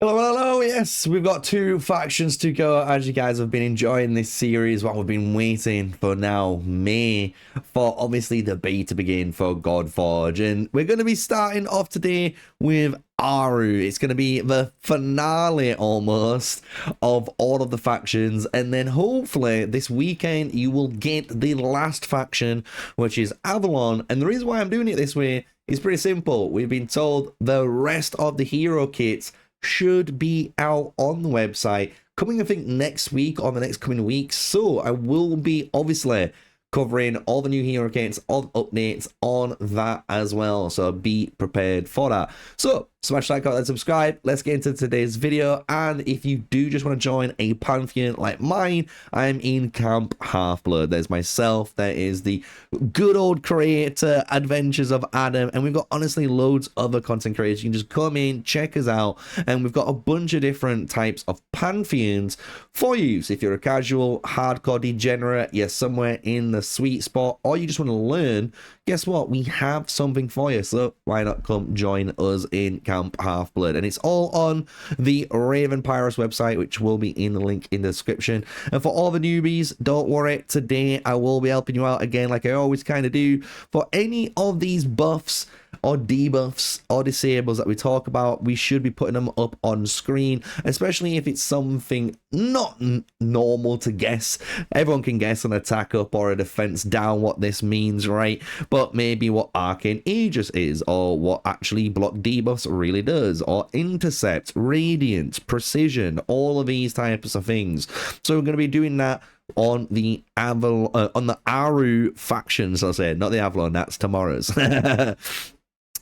Hello, hello. Yes, we've got two factions to go. As you guys have been enjoying this series, what we've been waiting for now, May, for obviously the beta to begin for Godforge. And we're going to be starting off today with AARU. It's going to be the finale almost of all of the factions. And then hopefully this weekend you will get the last faction, which is Avalon. And the reason why I'm doing it this way is pretty simple. We've been told the rest of the hero kits should be out on the website coming, I think, next week or the next coming weeks. So I will be obviously covering all the new hero kits, all the updates on that as well. So be prepared for that. So smash like, comment, and subscribe. Let's get into today's video. And if you do just want to join a pantheon like mine, I'm in Camp Half-Blood. There's myself. There is the good old creator Adventures of Adam, and we've got honestly loads of other content creators. You can just come in, check us out, and we've got a bunch of different types of pantheons for you. So if you're a casual hardcore degenerate, you're somewhere in the sweet spot, or you just want to learn, guess what, we have something for you. So why not come join us in Camp Half-Blood? And it's all on the Raven Pyrus website, which will be in the link in the description. And for all the newbies, don't worry, today I will be helping you out again like I always kind of do. For any of these buffs or debuffs or disables that we talk about, we should be putting them up on screen, especially if it's something not normal to guess. Everyone can guess an attack up or a defense down what this means, right? But maybe what Arcane Aegis is, or what actually block debuffs really does, or intercept, radiant, precision, all of these types of things. So we're going to be doing that on the AARU factions, I'll say, not the Avalon, that's tomorrow's.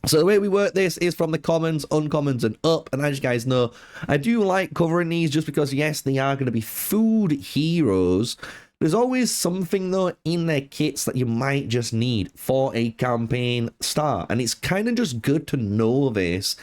So the way we work this is from the commons, uncommons, and up. And as you guys know, I do like covering these just because, yes, they are going to be food heroes. There's always something, though, in their kits that you might just need for a campaign start. And it's kind of just good to know this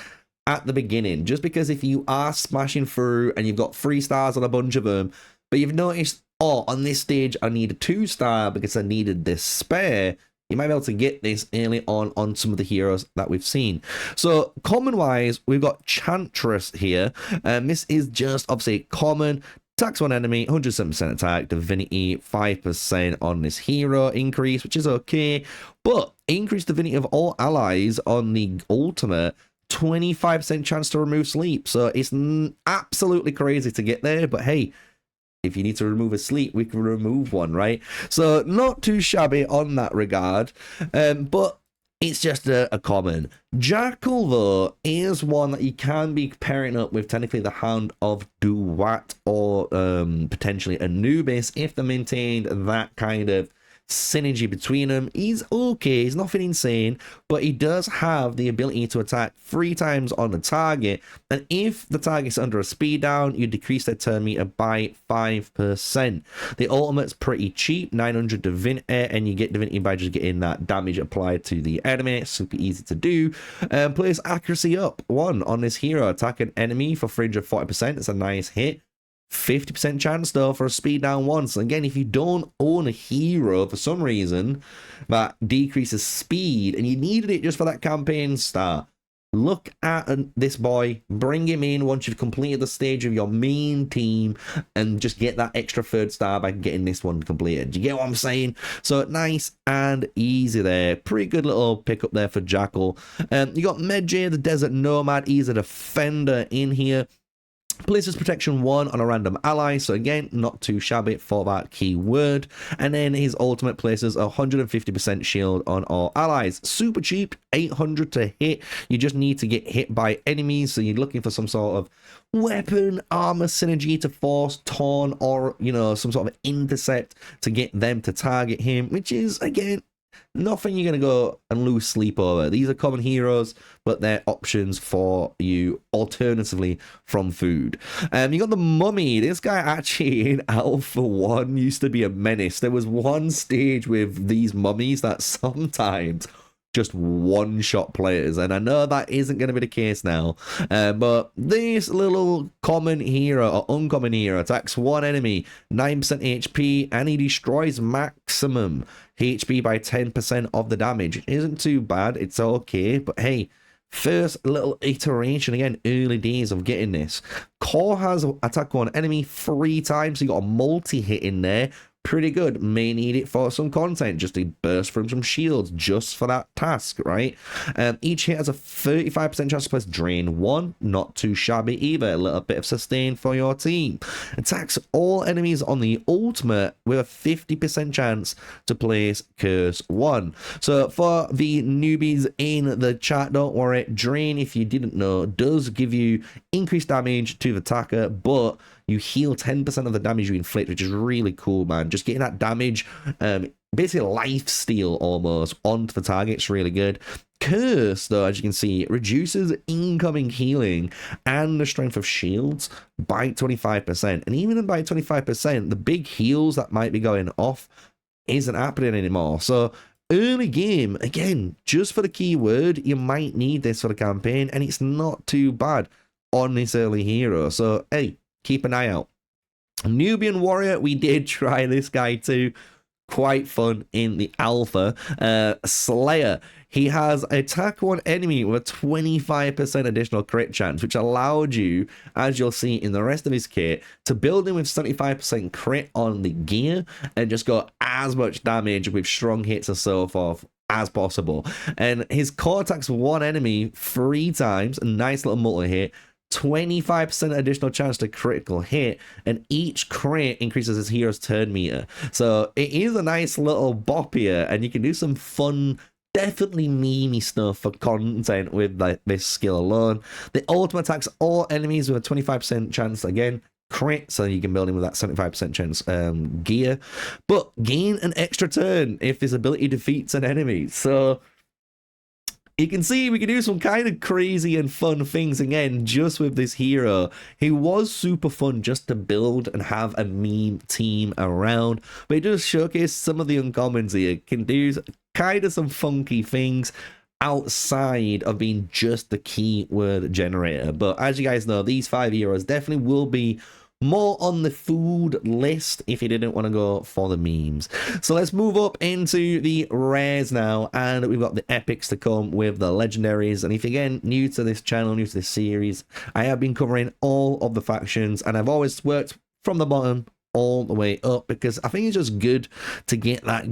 at the beginning. Just because if you are smashing through and you've got 3 stars on a bunch of them, but you've noticed, oh, on this stage I need a 2-star because I needed this spare, you might be able to get this early on some of the heroes that we've seen. So common wise, we've got Chantress here, and this is just obviously common. Attacks one enemy, 107% attack, divinity 5% on this hero increase, which is okay, but increase divinity of all allies on the ultimate, 25% chance to remove sleep. So it's absolutely crazy to get there, but hey, if you need to remove a sleep, we can remove one, right? So not too shabby on that regard, but it's just a common. Jackal, though, is one that you can be pairing up with technically the Hound of Duat, or potentially Anubis, if they maintained that kind of synergy between them. He's okay, he's nothing insane, but he does have the ability to attack 3 times on the target, and if the target's under a speed down, you decrease their turn meter by 5%. The ultimate's pretty cheap, 900 divinity, and you get divinity by just getting that damage applied to the enemy. It's super easy to do. Place accuracy up 1 on this hero. Attack an enemy for 340%. It's a nice hit. 50% chance though for a speed down 1. So again, if you don't own a hero for some reason that decreases speed and you needed it just for that campaign start, look at this boy, bring him in once you've completed the stage of your main team, and just get that extra 3rd star by getting this one completed. Do you get what I'm saying? So nice and easy there. Pretty good little pickup there for Jackal. You got Medjay, the Desert Nomad. He's a defender in here. Places protection 1 on a random ally, so again, not too shabby for that keyword. And then his ultimate places 150% shield on all allies. Super cheap, 800 to hit. You just need to get hit by enemies, so you're looking for some sort of weapon armor synergy to force Torn, or, you know, some sort of intercept to get them to target him, which is, again, nothing you're going to go and lose sleep over. These are common heroes, but they're options for you alternatively from food. You got the Mummy. This guy actually in Alpha 1 used to be a menace. There was one stage with these mummies that sometimes just one-shot players, and I know that isn't going to be the case now, but this little common hero or uncommon hero attacks 1 enemy, 9% HP, and he destroys maximum HP by 10% of the damage. It isn't too bad, it's okay, but hey, First little iteration, again, early days of getting this. Core has attack one enemy 3 times, so you got a multi-hit in there. Pretty good. May need it for some content, just to burst from some shields just for that task, right? Each hit has a 35% chance to place drain 1. Not too shabby either. A little bit of sustain for your team. Attacks all enemies on the ultimate with a 50% chance to place curse 1. So for the newbies in the chat, don't worry. Drain, if you didn't know, does give you increased damage to the attacker, but you heal 10% of the damage you inflict, which is really cool, man. Just getting that damage, basically life steal almost, onto the target. It's really good. Curse, though, as you can see, reduces incoming healing and the strength of shields by 25%. And even by 25%, the big heals that might be going off isn't happening anymore. So early game, again, just for the keyword, you might need this for the campaign, and it's not too bad on this early hero. So, hey, keep an eye out. Nubian Warrior, we did try this guy too. Quite fun in the alpha. Slayer, he has attack one enemy with a 25% additional crit chance, which allowed you, as you'll see in the rest of his kit, to build him with 75% crit on the gear and just go as much damage with strong hits and so forth as possible. And his core attacks one enemy 3 times, a nice little multi-hit, 25% additional chance to critical hit, and each crit increases his hero's turn meter. So it is a nice little bop here, and you can do some fun, definitely memey stuff for content with like this skill alone. The ultimate attacks all enemies with a 25% chance, again, crit, so you can build him with that 75% chance gear, but gain an extra turn if this ability defeats an enemy. So you can see we can do some kind of crazy and fun things again just with this hero. He was super fun just to build and have a meme team around, but it does showcase some of the uncommons here. Can do kind of some funky things outside of being just the keyword generator. But as you guys know, these 5 heroes definitely will be more on the food list if you didn't want to go for the memes. So let's move up into the rares now, and we've got the epics to come with the legendaries. And if you're again new to this channel, new to this series, I have been covering all of the factions, and I've always worked from the bottom all the way up because I think it's just good to get that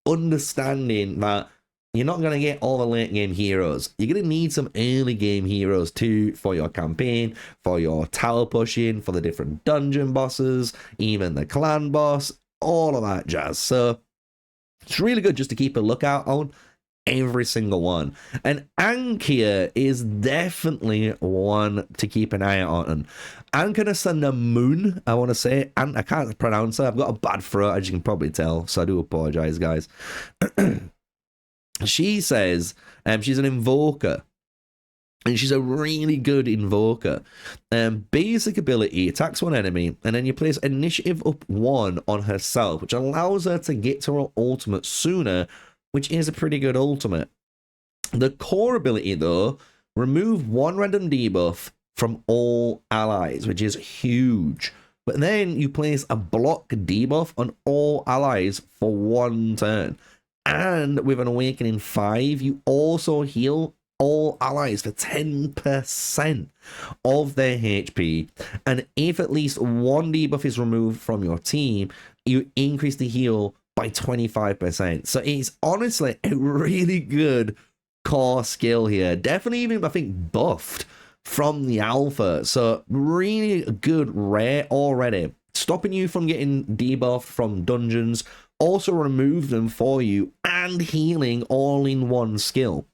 understanding that you're not going to get all the late game heroes. You're going to need some early game heroes too for your campaign, for your tower pushing, for the different dungeon bosses, even the clan boss, all of that jazz. So it's really good just to keep a lookout on every single one. And Ankia is definitely one to keep an eye on. Ankanamoon, I want to say, and I can't pronounce her. I've got a bad throat, as you can probably tell, so I do apologize, guys. She says she's an invoker, and she's a really good invoker. Basic ability, attacks one enemy, and then you place initiative up 1 on herself, which allows her to get to her ultimate sooner, which is a pretty good ultimate. The core ability, though, remove 1 random debuff from all allies, which is huge. But then you place a block debuff on all allies for 1 turn. And with an Awakening 5, you also heal all allies for 10% of their HP. And if at least 1 debuff is removed from your team, you increase the heal by 25%. So it's honestly a really good core skill here. Definitely even, I think, buffed from the alpha. So really good rare already. Stopping you from getting debuffed from dungeons, also remove them for you, and healing all in one skill.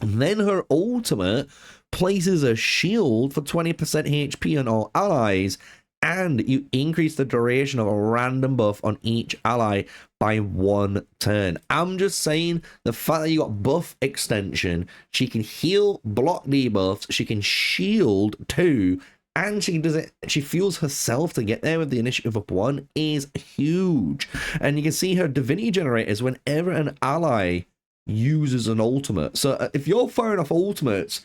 And then her ultimate places a shield for 20% HP on all allies, and you increase the duration of a random buff on each ally by 1 turn. I'm just saying, the fact that you got buff extension, she can heal, block debuffs, she can shield too, and she does it, she fuels herself to get there with the initiative up 1 is huge. And you can see her divinity generators whenever an ally uses an ultimate. So if you're firing off ultimates,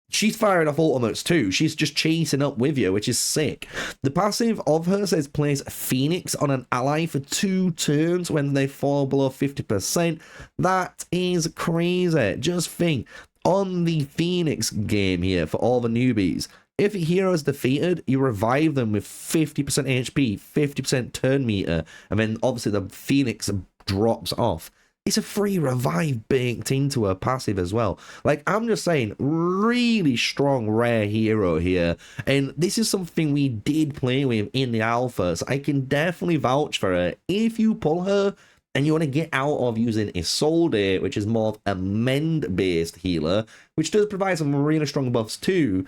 she's firing off ultimates too. She's just chasing up with you, which is sick. The passive of her says place Phoenix on an ally for 2 turns when they fall below 50%. That is crazy. Just think, on the Phoenix game here for all the newbies, if a hero is defeated, you revive them with 50% HP, 50% turn meter, and then obviously the Phoenix drops off. It's a free revive baked into a passive as well. Like, I'm just saying, really strong rare hero here. And this is something we did play with in the alpha, so I can definitely vouch for her. If you pull her and you want to get out of using Isolde, which is more of a mend-based healer, which does provide some really strong buffs too,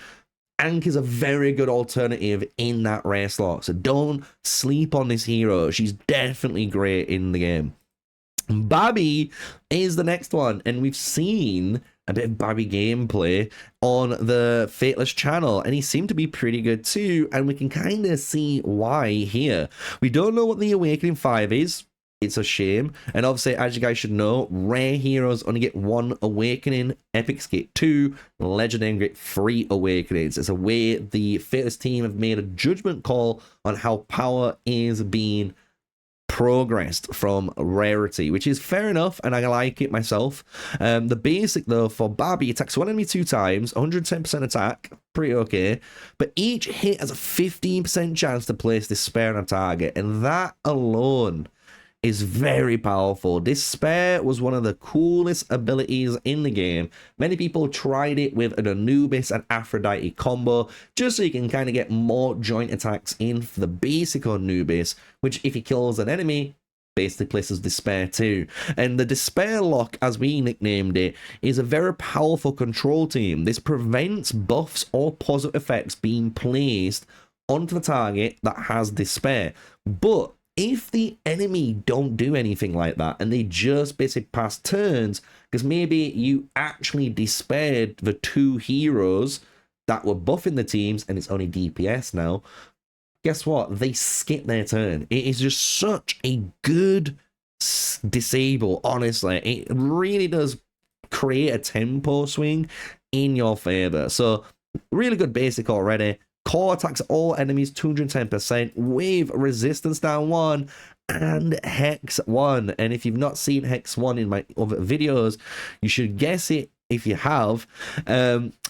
Ank is a very good alternative in that rare slot. So don't sleep on this hero. She's definitely great in the game. Babby is the next one, and we've seen a bit of Babby gameplay on the Fateless channel, and he seemed to be pretty good too, and we can kind of see why here. We don't know what the Awakening 5 is. It's a shame, and obviously, as you guys should know, rare heroes only get 1 Awakening, epics get 2, legendary get 3 Awakenings. It's a way the Fateless team have made a judgment call on how power is being progressed from rarity, which is fair enough, and I like it myself. The basic though for Babby, attacks one enemy 2 times, 110% attack, pretty okay, but each hit has a 15% chance to place Despair on a target, and that alone is very powerful. Despair was one of the coolest abilities in the game. Many people tried it with an Anubis and Aphrodite combo, just so you can kind of get more joint attacks in for the basic Anubis, which if he kills an enemy, basically places Despair too. And the Despair lock, as we nicknamed it, is a very powerful control team. This prevents buffs or positive effects being placed onto the target that has Despair. But if the enemy don't do anything like that and they just basically pass turns, because maybe you actually despaired the 2 heroes that were buffing the teams and it's only DPS now, guess what? They skip their turn. It is just such a good disable, honestly. It really does create a tempo swing in your favor. So really good basic already. Core attacks all enemies 210% with resistance down 1 and hex 1. And if you've not seen hex 1 in my other videos, you should guess it if you have.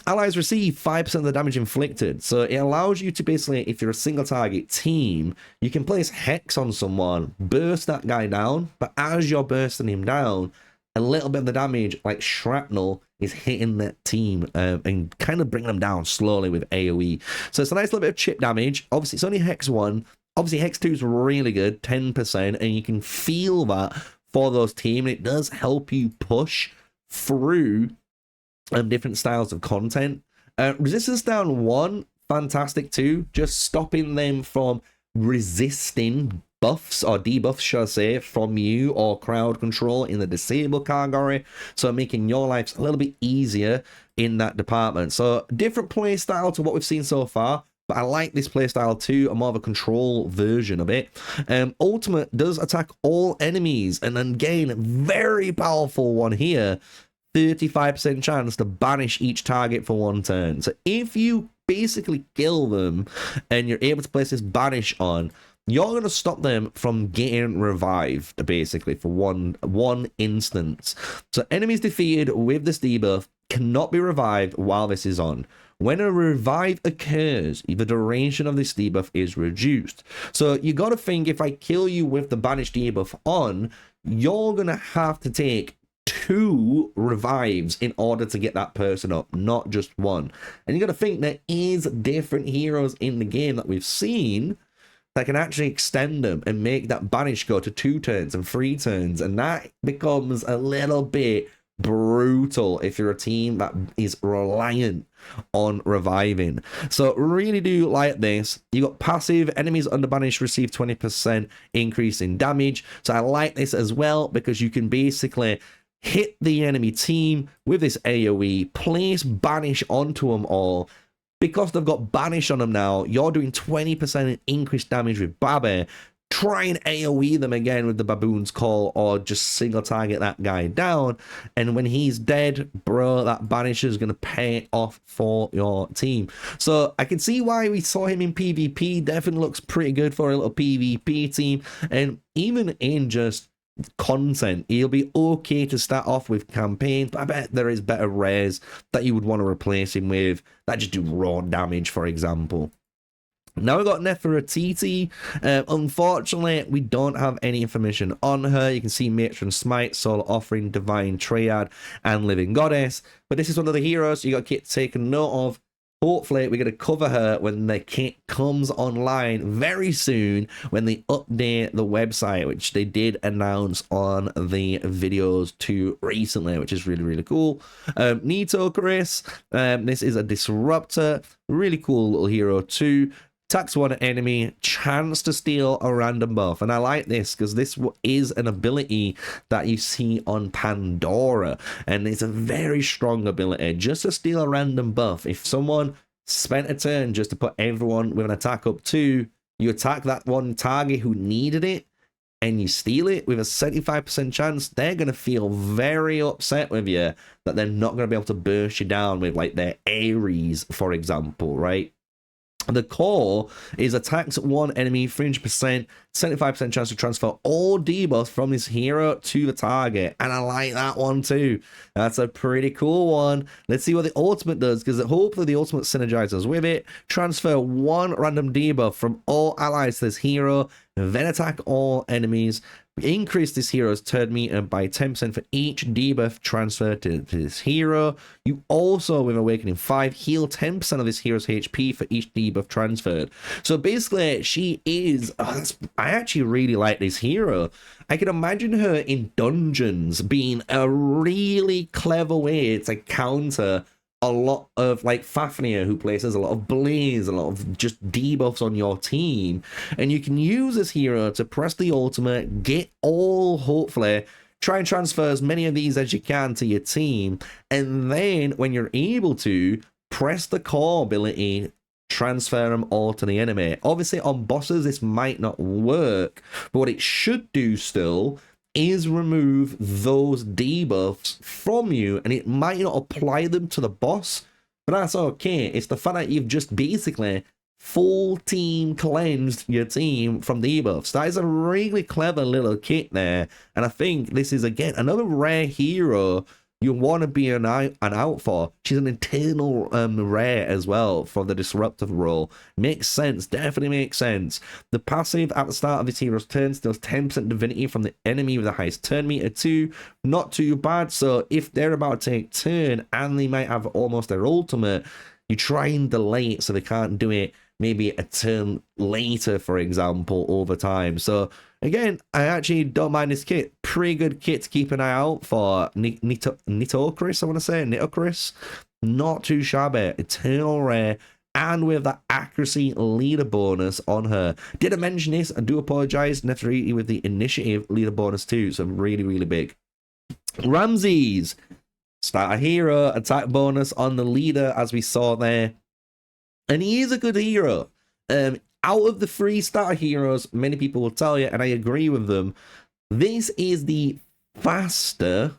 Allies receive 5% of the damage inflicted. So it allows you to basically, if you're a single target team, you can place hex on someone, burst that guy down, but as you're bursting him down, a little bit of the damage, like shrapnel, is hitting that team and kind of bring them down slowly with AoE. So it's a nice little bit of chip damage. Obviously, it's only Hex 1. Obviously, Hex 2 is really good, 10%, and you can feel that for those teams. It does help you push through different styles of content. Resistance down 1, fantastic too. Just stopping them from resisting buffs or debuffs, should I say, from you or crowd control in the disabled category, so making your lives a little bit easier in that department. So different play style to what we've seen so far, but I like this play style too, a more of a control version of it. Ultimate does attack all enemies, and again, very powerful one here, 35% chance to banish each target for 1 turn. So if you basically kill them and you're able to place this banish on, you're going to stop them from getting revived, basically, for one instance. So enemies defeated with this debuff cannot be revived while this is on. When a revive occurs, the duration of this debuff is reduced. So you got to think, if I kill you with the banish debuff on, you're going to have to take 2 revives in order to get that person up, not just 1. And you got to think there is different heroes in the game that we've seen that can actually extend them and make that banish go to 2 turns and 3 turns, and that becomes a little bit brutal if you're a team that is reliant on reviving. So really do like this. You got passive, enemies under banish receive 20% increase in damage. So I like this as well, because you can basically hit the enemy team with this AoE, place banish onto them all. Because they've got banish on them now, you're doing 20% increased damage with Babby. Try and AoE them again with the Baboon's Call, or just single target that guy down. And when he's dead, bro, that banish is going to pay off for your team. So I can see why we saw him in PvP. Definitely looks pretty good for a little PvP team. And even in just content. He'll be okay to start off with campaigns, but I bet there is better rares that you would want to replace him with that just do raw damage, for example. Now we've got Nefertiti. Unfortunately, we don't have any information on her. You can see Matron Smite, Soul Offering, Divine Triad, and Living Goddess. But this is one of the heroes you got to take note of. Hopefully, we're going to cover her when the kit comes online very soon, when they update the website, which they did announce on the videos too recently, which is really, really cool. Nitochris, this is a disruptor. Really cool little hero too. Attacks one enemy, chance to steal a random buff. And I like this because this is an ability that you see on Pandora. And it's a very strong ability just to steal a random buff. If someone spent a turn just to put everyone with an attack up 2, you attack that one target who needed it and you steal it with a 75% chance, they're going to feel very upset with you that they're not going to be able to burst you down with like their Ares, for example, right? The core is attacks one enemy 300%, 75% chance to transfer all debuffs from this hero to the target. And I like that one too. That's a pretty cool one. Let's see what the ultimate does, because hopefully the ultimate synergizes with it. Transfer one random debuff from all allies to this hero, then attack all enemies. Increase this hero's turn meter by 10% for each debuff transferred to this hero. You also, with Awakening 5, heal 10% of this hero's HP for each debuff transferred. So basically, she is... I actually really like this hero. I can imagine her in dungeons being a really clever way to counter a lot of like Fafnir, who places a lot of blaze, a lot of just debuffs on your team, and you can use this hero to press the ultimate, get all, hopefully try and transfer as many of these as you can to your team, and then when you're able to, press the core ability, transfer them all to the enemy. Obviously on bosses this might not work, but what it should do still is remove those debuffs from you, and it might not apply them to the boss, but that's okay. It's the fact that you've just basically full team cleansed your team from debuffs. That is a really clever little kit there, and I think this is again another rare hero you want to be an out for. She's an internal rare as well for the disruptive role. Makes sense, definitely makes sense. The passive at the start of this hero's turn steals 10% divinity from the enemy with the highest turn meter too. Not too bad. So if they're about to take turn and they might have almost their ultimate, you try and delay it so they can't do it maybe a turn later, for example, over time. So again, I actually don't mind this kit. Pretty good kit to keep an eye out for. Nitochris, I want to say. Nitochris. Not too shabby. Eternal rare. And with that accuracy leader bonus on her. Did I mention this? I do apologize. Nefertiti with the initiative leader bonus too. So really, really big. Ramses. Starter hero. Attack bonus on the leader, as we saw there. And he is a good hero. Out of the 3 starter heroes, many people will tell you, and I agree with them, this is the faster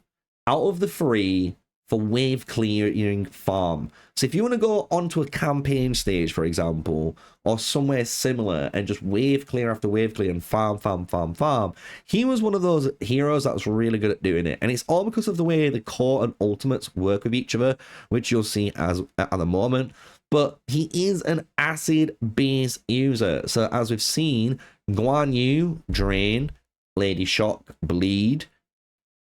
out of the 3 for wave clearing farm. So if you want to go onto a campaign stage, for example, or somewhere similar, and just wave clear after wave clear and farm, he was one of those heroes that was really good at doing it. And it's all because of the way the core and ultimates work with each other, which you'll see as at the moment. But he is an acid-based user. So as we've seen, Guan Yu, Drain, Lady Shock, Bleed,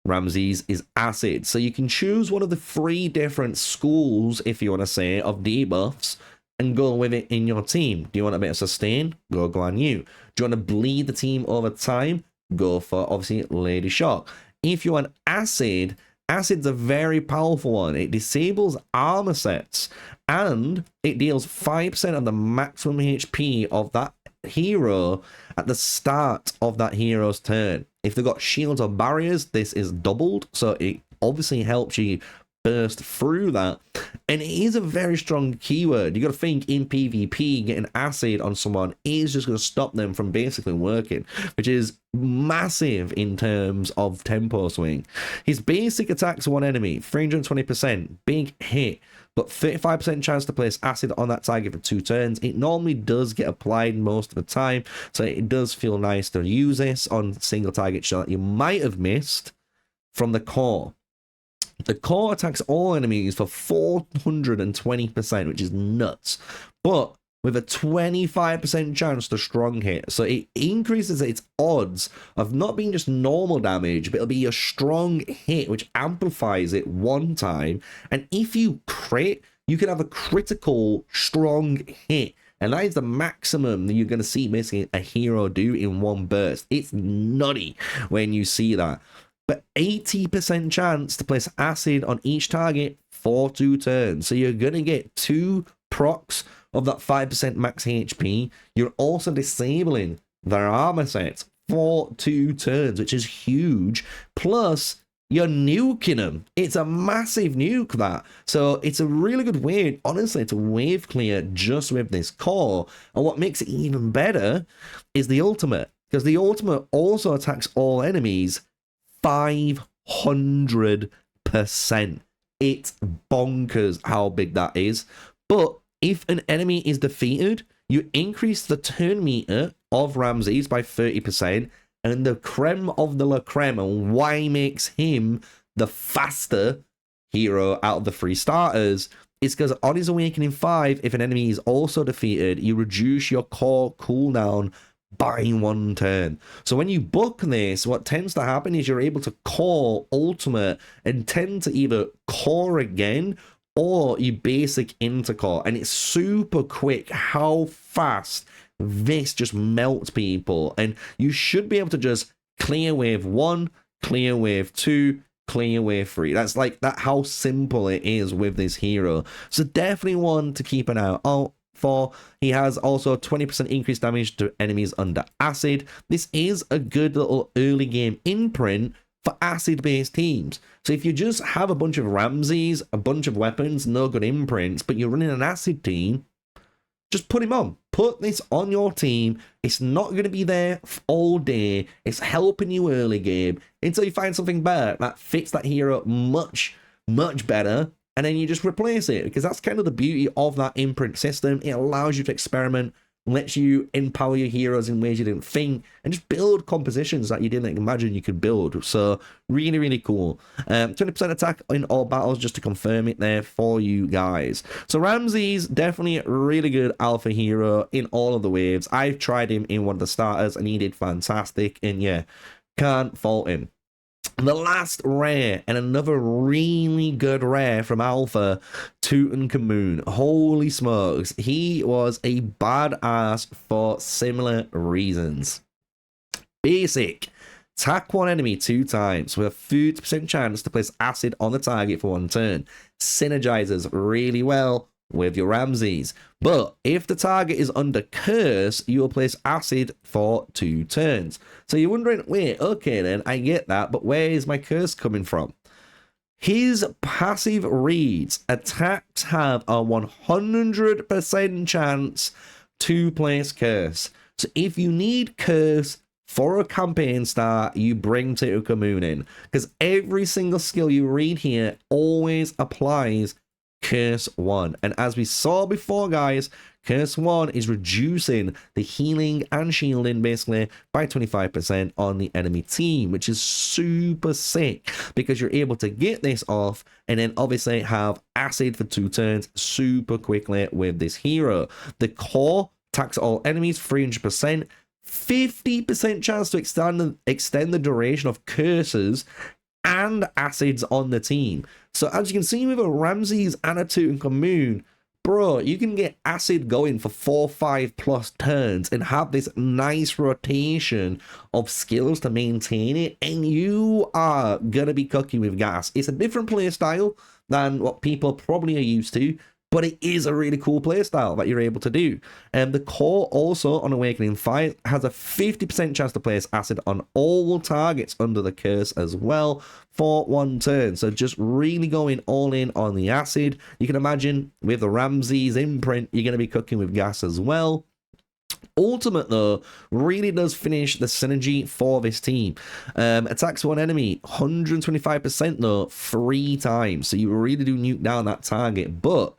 Ramses is acid. So you can choose one of the 3 different schools, if you want to say, of debuffs and go with it in your team. Do you want a bit of sustain? Go Guan Yu. Do you want to bleed the team over time? Go for, obviously, Lady Shock. If you want acid, acid's a very powerful one. It disables armor sets, and it deals 5% of the maximum HP of that hero at the start of that hero's turn. If they've got shields or barriers, this is doubled, so it obviously helps you burst through that. And it is a very strong keyword. You got to think in PvP, getting acid on someone is just going to stop them from basically working, which is massive in terms of tempo swing. His basic attacks one enemy, 320%, big hit, but 35% chance to place acid on that target for 2 turns. It normally does get applied most of the time, so it does feel nice to use this on single target shot you might have missed from the core. The core attacks all enemies for 420%, which is nuts, but with a 25% chance to strong hit. So it increases its odds of not being just normal damage, but it'll be a strong hit, which amplifies it 1 time. And if you crit, you can have a critical strong hit. And that is the maximum that you're going to see basically a hero do in 1 burst. It's nutty when you see that. But 80% chance to place acid on each target for 2 turns. So you're going to get 2 procs of that 5% max HP. You're also disabling their armor sets for 2 turns, which is huge. Plus, you're nuking them. It's a massive nuke, that. So it's a really good way, honestly, to wave clear just with this core. And what makes it even better is the ultimate, because the ultimate also attacks all enemies 500%. It's bonkers how big that is. But if an enemy is defeated, you increase the turn meter of Ramses by 30%, and the creme of the la creme, and why makes him the faster hero out of the 3 starters, is because on his Awakening 5, if an enemy is also defeated, you reduce your core cooldown by 1 turn. So when you book this, what tends to happen is you're able to core ultimate and tend to either core again or you basic into core, and it's super quick how fast this just melts people. And you should be able to just clear wave 1, clear wave 2, clear wave 3. That's like that, how simple it is with this hero. So definitely one to keep an eye out for. He has also 20% increased damage to enemies under acid. This is a good little early game imprint for acid based teams. So if you just have a bunch of Ramses, a bunch of weapons, no good imprints, but you're running an acid team, just put him on. Put this on your team. It's not going to be there all day. It's helping you early game until you find something better that fits that hero much, much better. And then you just replace it, because that's kind of the beauty of that imprint system. It allows you to experiment, lets you empower your heroes in ways you didn't think, and just build compositions that you didn't imagine you could build. So really, really cool. 20% attack in all battles, just to confirm it there for you guys. So Ramses, definitely a really good alpha hero in all of the waves. I've tried him in one of the starters and he did fantastic, and yeah, can't fault him. The last rare, and another really good rare from Alpha, Tutankhamun. Holy smokes, he was a badass for similar reasons. Basic, attack 1 enemy 2 times with a 30% chance to place acid on the target for 1 turn. Synergizes really well with your Ramses. But if the target is under curse, you will place acid for 2 turns. So you're wondering, wait, okay then, I get that, but where is my curse coming from? His passive reads, attacks have a 100% chance to place curse. So if you need curse for a campaign start, you bring Tutankhamun in, because every single skill you read here always applies Curse 1. And as we saw before, guys, Curse 1 is reducing the healing and shielding basically by 25% on the enemy team, which is super sick, because you're able to get this off and then obviously have acid for 2 turns super quickly with this hero. The core attacks all enemies 300%, 50% chance to extend the duration of curses and acids on the team. So as you can see with a Ramses and a Tutankhamun, bro, you can get acid going for 4-5+ turns and have this nice rotation of skills to maintain it, and you are gonna be cooking with gas. It's a different play style than what people probably are used to, but it is a really cool playstyle that you're able to do. And the core also on Awakening Fire has a 50% chance to place acid on all targets under the curse as well for 1 turn. So just really going all in on the acid. You can imagine with the Ramses imprint, you're going to be cooking with gas as well. Ultimate, though, really does finish the synergy for this team. Attacks one enemy 125%, though, 3 times. So you really do nuke down that target. But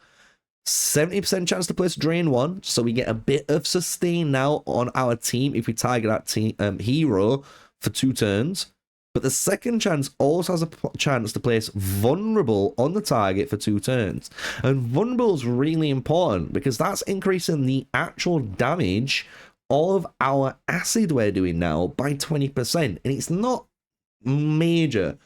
70% chance to place Drain 1. So we get a bit of sustain now on our team if we target that team, hero for 2 turns. But the second chance also has a chance to place Vulnerable on the target for 2 turns. And Vulnerable is really important because that's increasing the actual damage of our acid we're doing now by 20%. And it's not major,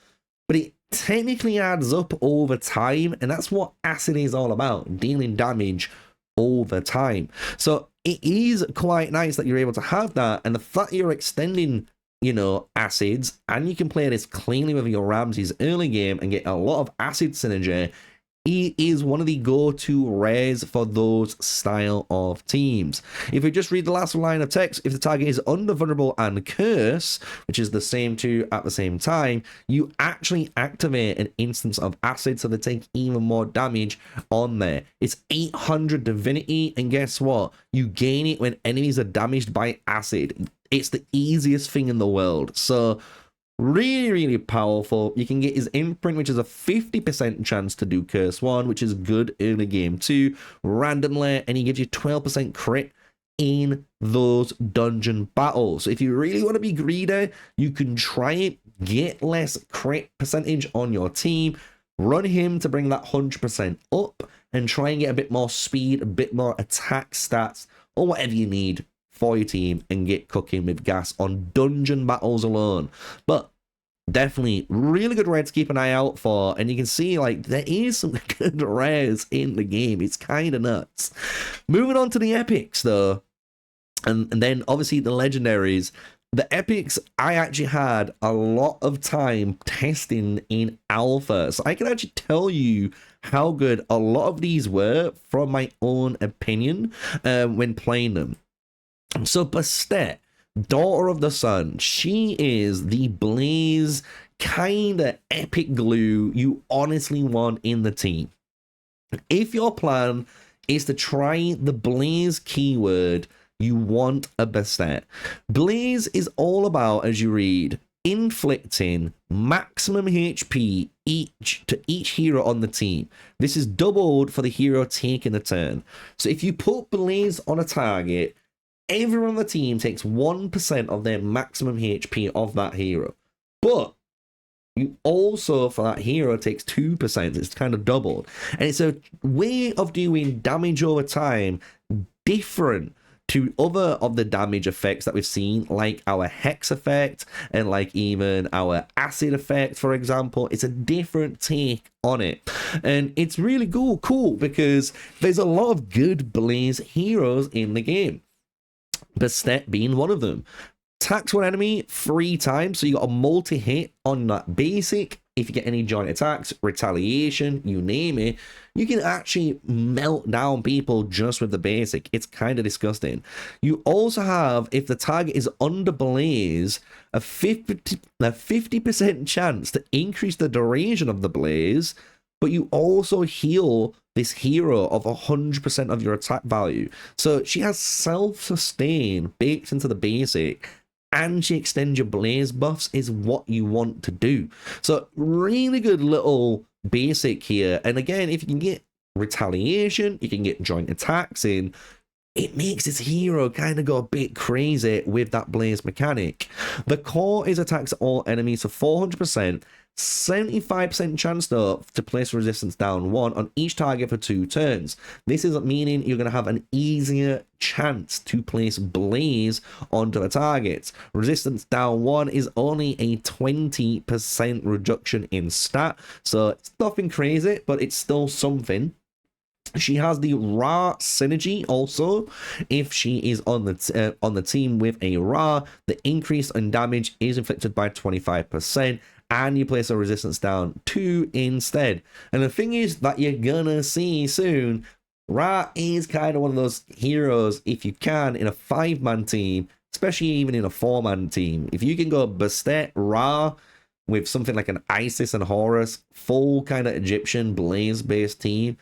but it technically adds up over time. And that's what acid is all about, dealing damage over time. So it is quite nice that you're able to have that. And the fact you're extending, you know, acids, and you can play this cleanly with your Ramses early game and get a lot of acid synergy. He is one of the go-to rares for those style of teams. If we just read the last line of text, if the target is under Vulnerable and Curse, which is the same 2 at the same time, you actually activate an instance of acid, so they take even more damage on there. It's 800 Divinity, and guess what? You gain it when enemies are damaged by acid. It's the easiest thing in the world. So really, really powerful. You can get his imprint, which is a 50% chance to do Curse 1, which is good early game 2, randomly, and he gives you 12% crit in those dungeon battles. So if you really want to be greedy, you can try it, get less crit percentage on your team, run him to bring that 100% up, and try and get a bit more speed, a bit more attack stats, or whatever you need for your team, and get cooking with gas on dungeon battles alone. But definitely really good rare to keep an eye out for, and you can see like there is some good rares in the game. It's kind of nuts. Moving on to the epics though, and then obviously the legendaries. The epics, I actually had a lot of time testing in alpha, so I can actually tell you how good a lot of these were from my own opinion when playing them. So Bastet, Daughter of the Sun, she is the Blaze kind of epic glue you honestly want in the team. If your plan is to try the Blaze keyword, you want a Bastet. Blaze is all about, as you read, inflicting maximum HP to each hero on the team. This is doubled for the hero taking a turn. So if you put Blaze on a target, everyone on the team takes 1% of their maximum HP of that hero. But you also, for that hero, takes 2%. It's kind of doubled. And it's a way of doing damage over time different to other of the damage effects that we've seen, like our Hex effect and like even our Acid effect, for example. It's a different take on it. And it's really cool because there's a lot of good Blaze heroes in the game. Bastet being one of them. Attacks one enemy 3 times, so you got a multi-hit on that basic. If you get any joint attacks, retaliation, you name it, you can actually melt down people just with the basic. It's kind of disgusting. You also have, if the target is under Blaze, a 50% chance to increase the duration of the Blaze, but you also heal this hero of 100% of your attack value. So she has self-sustain baked into the basic, and she extends your Blaze buffs is what you want to do. So really good little basic here. And again, if you can get retaliation, you can get joint attacks in, it makes this hero kind of go a bit crazy with that Blaze mechanic. The core is attacks all enemies for 400%, 75% chance though to place resistance down 1 on each target for 2 turns. This is meaning you're going to have an easier chance to place Blaze onto the targets. Resistance down 1 is only a 20% reduction in stat, so it's nothing crazy, but it's still something. She has the Ra synergy also. If she is on the team with a Ra, the increase in damage is inflicted by 25%, and you place a resistance down 2 instead. And the thing is that you're gonna see soon, Ra is kind of one of those heroes, if you can, in a 5-man team, especially even in a 4-man team. If you can go Bastet, Ra, with something like an Isis and Horus, full kind of Egyptian Blaze-based team,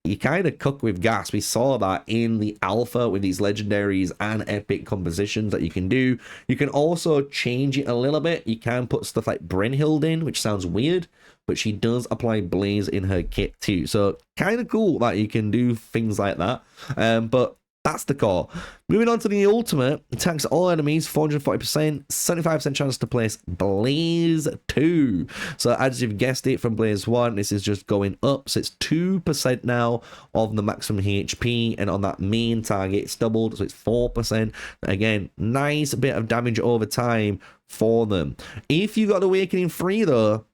you kind of cook with gas. We saw that in the alpha with these legendaries and epic compositions that you can do. You can also change it a little bit. You can put stuff like Brynhild in, which sounds weird, but she does apply Blaze in her kit too. So kind of cool that you can do things like that. But that's the core. Moving on to the ultimate, attacks all enemies, 440%, 75% chance to place Blaze 2. So as you've guessed it from Blaze 1, this is just going up. So it's 2% now of the maximum HP, and on that main target, it's doubled, so it's 4%. Again, nice bit of damage over time for them. If you got Awakening 3 though,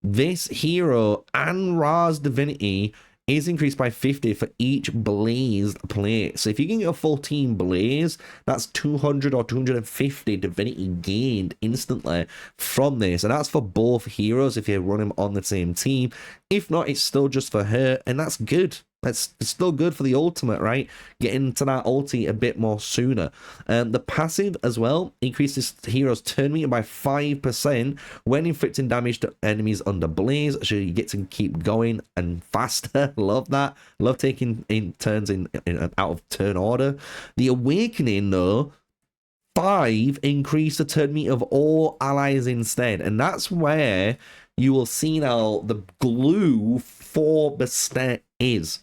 this hero and Ra's divinity is increased by 50 for each blazed plate. So if you can get a full team blaze, that's 200 or 250 divinity gained instantly from this. And that's for both heroes if you run them on the same team. If not, it's still just for her, and that's good. It's still good for the ultimate, right? Getting to that ulti a bit more sooner. The passive as well increases hero's turn meter by 5% when inflicting damage to enemies under blaze, so you get to keep going and faster. Love that. Love taking in turns in out of turn order. The awakening though, 5 increase the turn meter of all allies instead, and that's where you will see now the glue for Bastet is.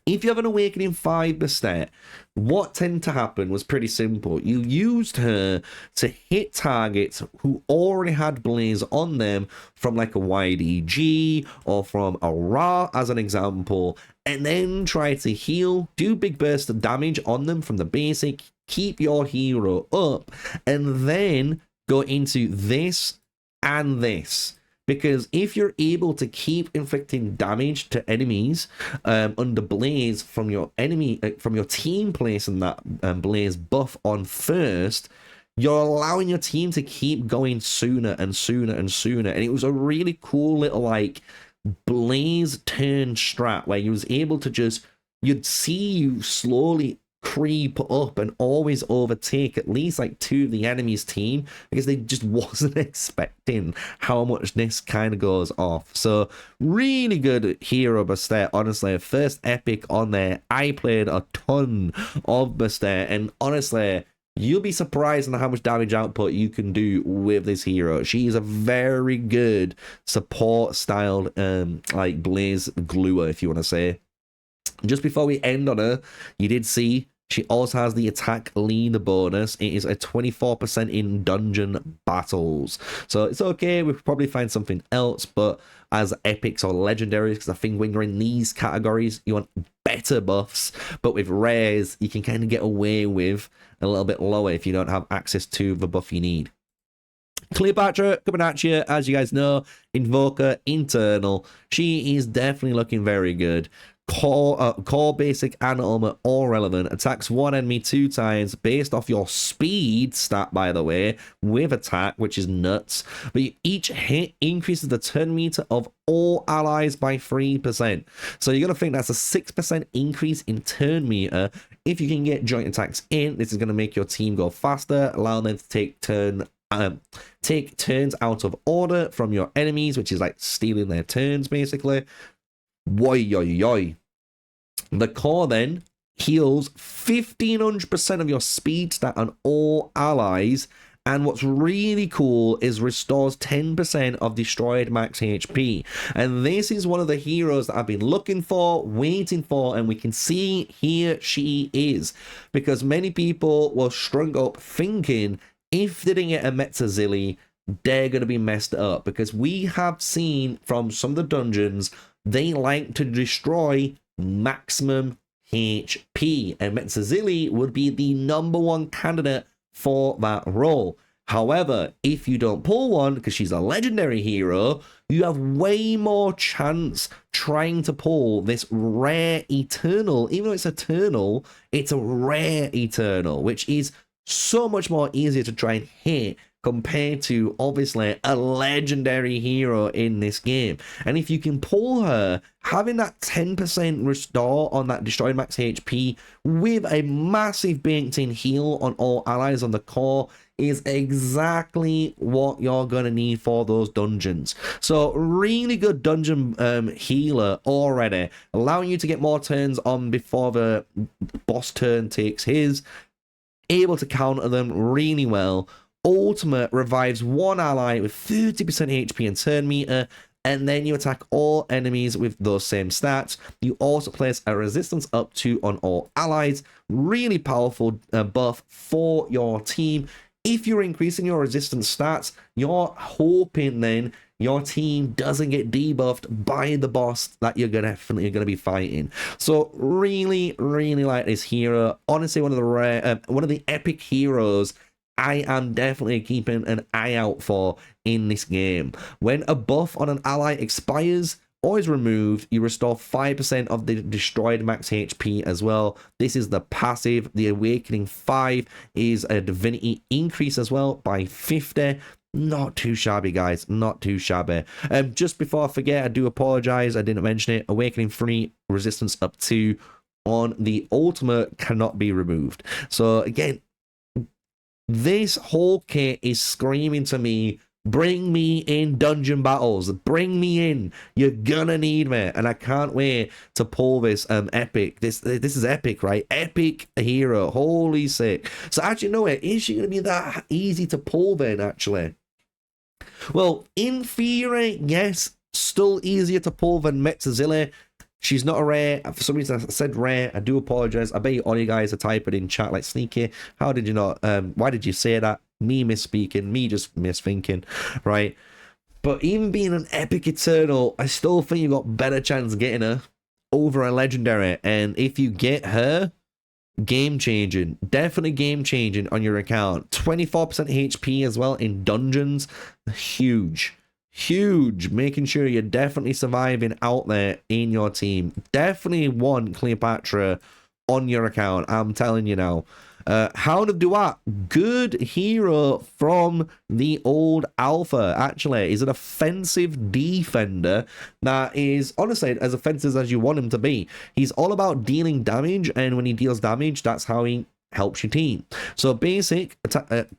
If you have an Awakening 5 Bastet, what tended to happen was pretty simple. You used her to hit targets who already had Blaze on them from like a YDG or from a Ra as an example, and then try to heal, do big burst of damage on them from the basic, keep your hero up, and then go into this and this. Because if you're able to keep inflicting damage to enemies under Blaze from your enemy, from your team placing that Blaze buff on first, you're allowing your team to keep going sooner and sooner and sooner. And it was a really cool little like Blaze turn strat where you was able to just, you'd see you slowly creep up and always overtake at least like 2 of the enemy's team, because they just wasn't expecting how much this kind of goes off. So really good hero Bastet, honestly. First epic on there. I played a ton of Bastet, and honestly, you'll be surprised on how much damage output you can do with this hero. She is a very good support styled like Blaze gluer, if you want to say. Just before we end on her, you did see she also has the attack lead bonus. It is a 24% in dungeon battles. So it's okay, we'll probably find something else, but as epics or legendaries, because I think when you're in these categories, you want better buffs, but with rares, you can kind of get away with a little bit lower if you don't have access to the buff you need. Cleopatra coming at you, as you guys know, Invoker, Internal. She is definitely looking very good. Core, basic, and armor, all relevant. Attacks one enemy 2 times based off your speed stat, by the way, with attack, which is nuts. But each hit increases the turn meter of all allies by 3%. So you're going to think that's a 6% increase in turn meter. If you can get joint attacks in, this is going to make your team go faster, allowing them to take turns out of order from your enemies, which is like stealing their turns, basically. Woy. The core then heals 1500% of your speed stat on all allies, and what's really cool is restores 10% of destroyed max HP. And this is one of the heroes that I've been looking for, waiting for, and we can see here she is, because many people were strung up thinking if they didn't get a MrSneakyy, they're going to be messed up, because we have seen from some of the dungeons they like to destroy maximum HP, and MrSneakyy would be the #1 candidate for that role. However, if you don't pull one, because she's a legendary hero, you have way more chance trying to pull this rare Eternal. Even though it's Eternal, it's a rare Eternal, which is so much more easier to try and hit compared to obviously a legendary hero in this game. And if you can pull her, having that 10% restore on that destroyed max HP with a massive baked in heal on all allies on the core is exactly what you're going to need for those dungeons. So really good dungeon healer already, allowing you to get more turns on before the boss turn takes his, able to counter them really well. Ultimate revives one ally with 30% HP and turn meter, and then you attack all enemies with those same stats. You also place a resistance up to on all allies. Really powerful buff for your team. If you're increasing your resistance stats, you're hoping then your team doesn't get debuffed by the boss that you're definitely going to be fighting. So really, really like this hero. Honestly, one of the epic heroes I am definitely keeping an eye out for in this game. When a buff on an ally expires or is removed, you restore 5% of the destroyed max HP as well. This is the passive. The Awakening 5 is a divinity increase as well by 50. Not too shabby, guys. Not too shabby. Just before I forget, I do apologize. I didn't mention it. Awakening 3, resistance up to on the ultimate cannot be removed. So again, this whole kit is screaming to me, bring me in dungeon battles, bring me in, you're gonna need me. And I can't wait to pull this epic. This is epic, right? Epic hero, holy sick. So actually, no, is she gonna be that easy to pull then, actually? Well, in theory, yes, still easier to pull than MrSneakyy. She's not a rare. For some reason I said rare. I do apologize. I bet you all you guys are typing in chat like, Sneaky, how did you not, why did you say that? Me misspeaking, me just misthinking, right? But even being an epic eternal, I still think you got better chance getting her over a legendary. And if you get her, game changing, definitely game changing on your account. 24% HP as well in dungeons, huge. Making sure you're definitely surviving out there in your team. Definitely want Cleopatra on your account, I'm telling you now. Hound of Duat, good hero from the old alpha. Actually, he's an offensive defender that is honestly as offensive as you want him to be. He's all about dealing damage, and when he deals damage, that's how he helps your team. So basic,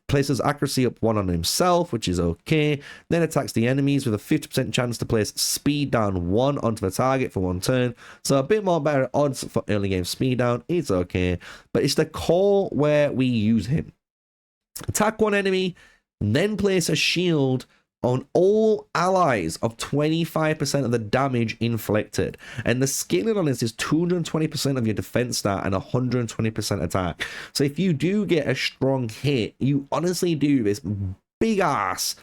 places accuracy up 1 on himself, which is okay. Then attacks the enemies with a 50% chance to place speed down 1 onto the target for 1 turn. So a bit more better odds for early game speed down. It's okay. But it's the core where we use him. Attack 1 enemy, then place a shield on all allies of 25% of the damage inflicted. And the scaling on this is 220% of your defense stat and 120% attack. So if you do get a strong hit, you honestly do this big ass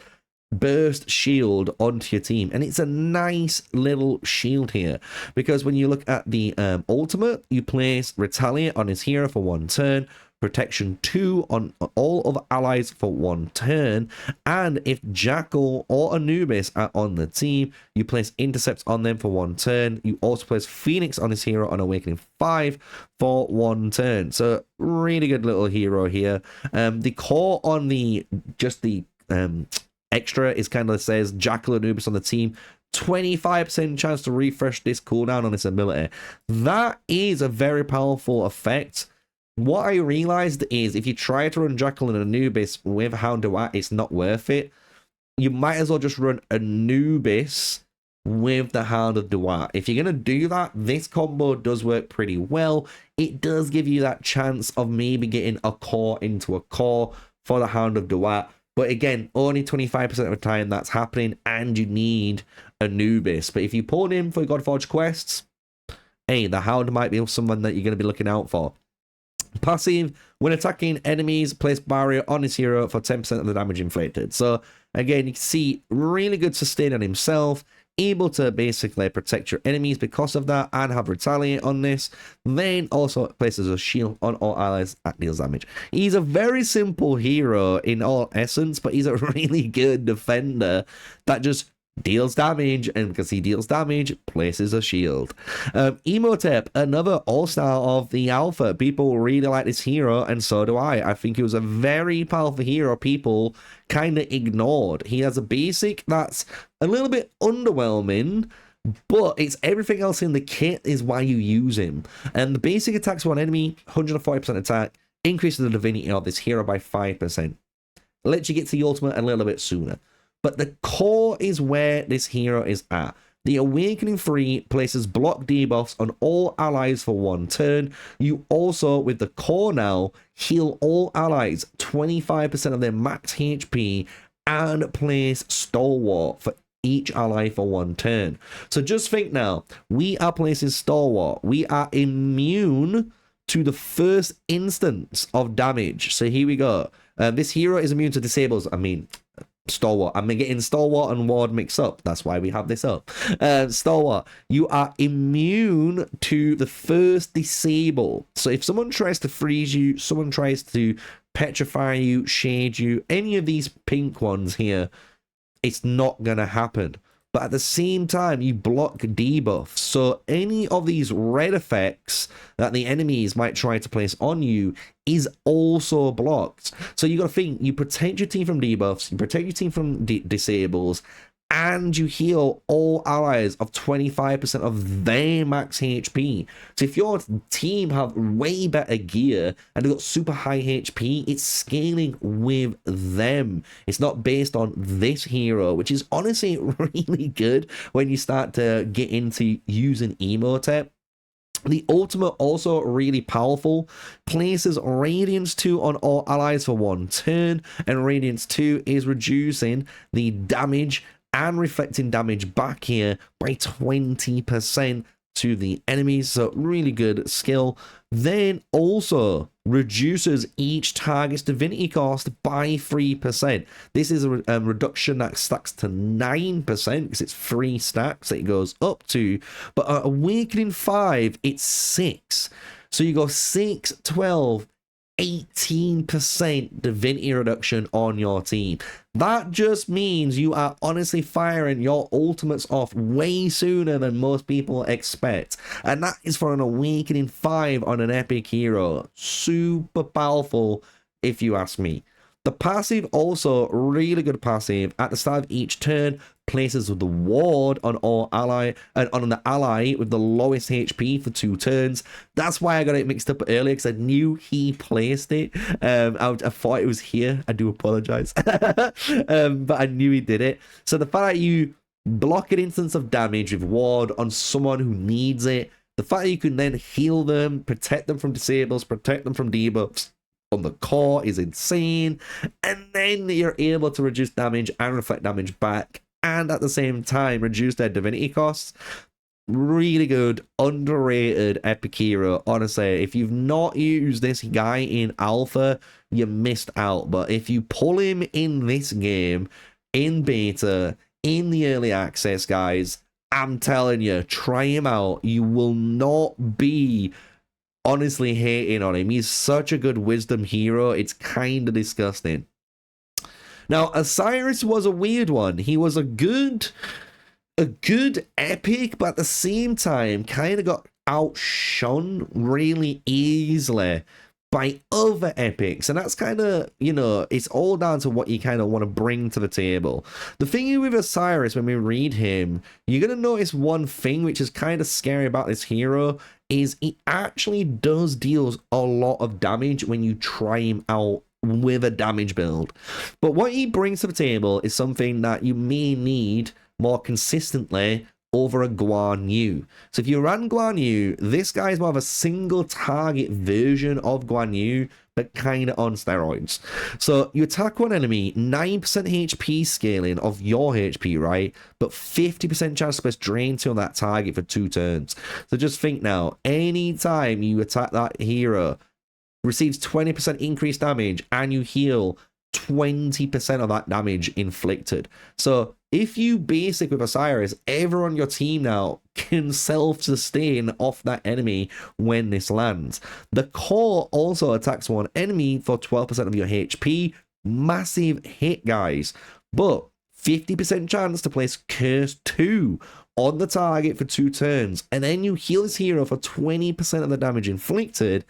burst shield onto your team. And it's a nice little shield here, because when you look at the ultimate, you place retaliate on his hero for 1 turn, protection 2 on all other allies for 1 turn, and if Jackal or Anubis are on the team, you place intercepts on them for 1 turn. You also place Phoenix on his hero on Awakening 5 for 1 turn. So really good little hero here. The core on the extra is kind of says Jackal Anubis on the team, 25% chance to refresh this cooldown on this ability. That is a very powerful effect. What I realized is if you try to run Jackal and Anubis with Hound Duat, it's not worth it. You might as well just run Anubis with the Hound of Duat. If you're going to do that, this combo does work pretty well. It does give you that chance of maybe getting a core into a core for the Hound of Duat. But again, only 25% of the time that's happening, and you need Anubis. But if you pull him for Godforge quests, hey, the Hound might be someone that you're going to be looking out for. Passive, when attacking enemies, place barrier on his hero for 10% of the damage inflicted. So again, you can see really good sustain on himself, able to basically protect your enemies because of that, and have retaliate on this. Then also places a shield on all allies that deals damage. He's a very simple hero in all essence, but he's a really good defender that just deals damage, and because he deals damage, places a shield. Emotep, another all-star of the alpha. People really like this hero, and so do I. I think he was a very powerful hero people kind of ignored. He has a basic that's a little bit underwhelming, but it's everything else in the kit is why you use him. And the basic attacks one enemy, 140% attack, increases the divinity of this hero by 5%. Lets you get to the ultimate a little bit sooner. But the core is where this hero is at. The Awakening 3 places block debuffs on all allies for 1 turn. You also, with the core now, heal all allies 25% of their max HP and place Stalwart for each ally for 1 turn. So just think now, we are placing Stalwart. We are immune to the first instance of damage. So here we go. This hero is immune to disables. Stalwart. I'm getting Stalwart and Ward mixed up. That's why we have this up. Stalwart, you are immune to the first disable. So if someone tries to freeze you, someone tries to petrify you, shade you, any of these pink ones here, it's not gonna happen. But at the same time, you block debuffs. So any of these red effects that the enemies might try to place on you is also blocked. So you got to think, you protect your team from debuffs, you protect your team from disables, and you heal all allies of 25% of their max HP. So if your team have way better gear and they've got super high HP, it's scaling with them. It's not based on this hero, which is honestly really good when you start to get into using Emotep. The ultimate also really powerful, places Radiance 2 on all allies for 1 turn, and Radiance 2 is reducing the damage and reflecting damage back here by 20% to the enemies. So really good skill. Then also reduces each target's divinity cost by 3%. This is a reduction that stacks to 9% because it's 3 stacks that it goes up to. But at Awakening 5, it's 6. So you go 6, 12, 18% divinity reduction on your team. That just means you are honestly firing your ultimates off way sooner than most people expect. And that is for an Awakening 5 on an epic hero. Super powerful, if you ask me. The passive also really good passive. At the start of each turn, places the ward on all ally and on the ally with the lowest HP for 2 turns. That's why I got it mixed up earlier, because I knew he placed it. I thought it was here. I do apologize. But I knew he did it. So the fact that you block an instance of damage with ward on someone who needs it, the fact that you can then heal them, protect them from disables, protect them from debuffs on the core is insane. And then you're able to reduce damage and reflect damage back, and at the same time reduce their divinity costs. Really good, underrated epic hero. Honestly, if you've not used this guy in alpha, you missed out. But if you pull him in this game, in beta, in the early access, guys, I'm telling you, try him out. You will not be honestly hating on him. He's such a good wisdom hero. It's kind of disgusting. Now, Osiris was a weird one. He was a good epic, but at the same time, kind of got outshone really easily by other epics. And that's kind of, you know, it's all down to what you kind of want to bring to the table. The thing with Osiris, when we read him, you're going to notice one thing which is kind of scary about this hero, is he actually does deal a lot of damage when you try him out with a damage build. But what he brings to the table is something that you may need more consistently over a Guan Yu. So if you run Guan Yu, this guy is more of a single target version of Guan Yu, but kind of on steroids. So you attack one enemy, 9% HP scaling of your HP, right? But 50% chance to place drain 2 on that target for 2 turns. So just think now, anytime you attack that hero, receives 20% increased damage, and you heal 20% of that damage inflicted. So if you basic with Osiris, everyone on your team now can self-sustain off that enemy when this lands. The core also attacks one enemy for 12% of your HP. Massive hit, guys. But 50% chance to place Curse 2 on the target for 2 turns, and then you heal this hero for 20% of the damage inflicted.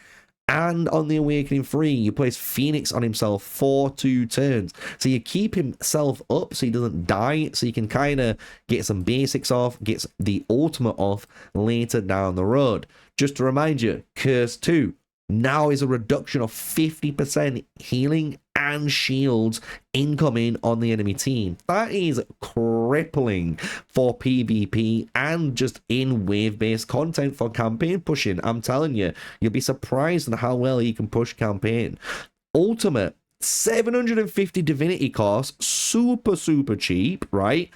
And on the Awakening 3, you place Phoenix on himself for 2 turns. So you keep himself up so he doesn't die, so you can kind of get some basics off, get the ultimate off later down the road. Just to remind you, Curse 2 now is a reduction of 50% healing and shields incoming on the enemy team. That is crippling for PvP and just in wave-based content for campaign pushing. I'm telling you, you'll be surprised at how well you can push campaign. Ultimate, 750 divinity cost, super cheap, right?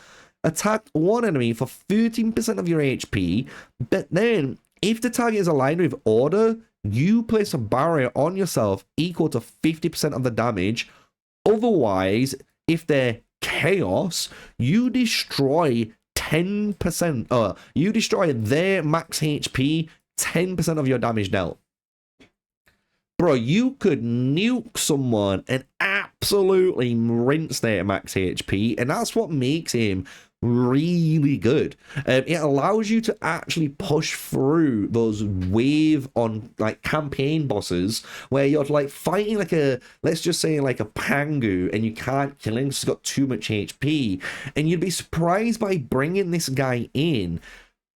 Attack one enemy for 13% of your HP, but then if the target is aligned with order, you place a barrier on yourself equal to 50% of the damage. Otherwise, if they're chaos, you destroy 10%, you destroy their max HP, 10% of your damage dealt. Bro, you could nuke someone and absolutely rinse their max HP, and that's what makes him really good. It allows you to actually push through those wave on like campaign bosses where you're like fighting like a, let's just say like a Pangu, and you can't kill him because he's got too much HP, and you'd be surprised by bringing this guy in,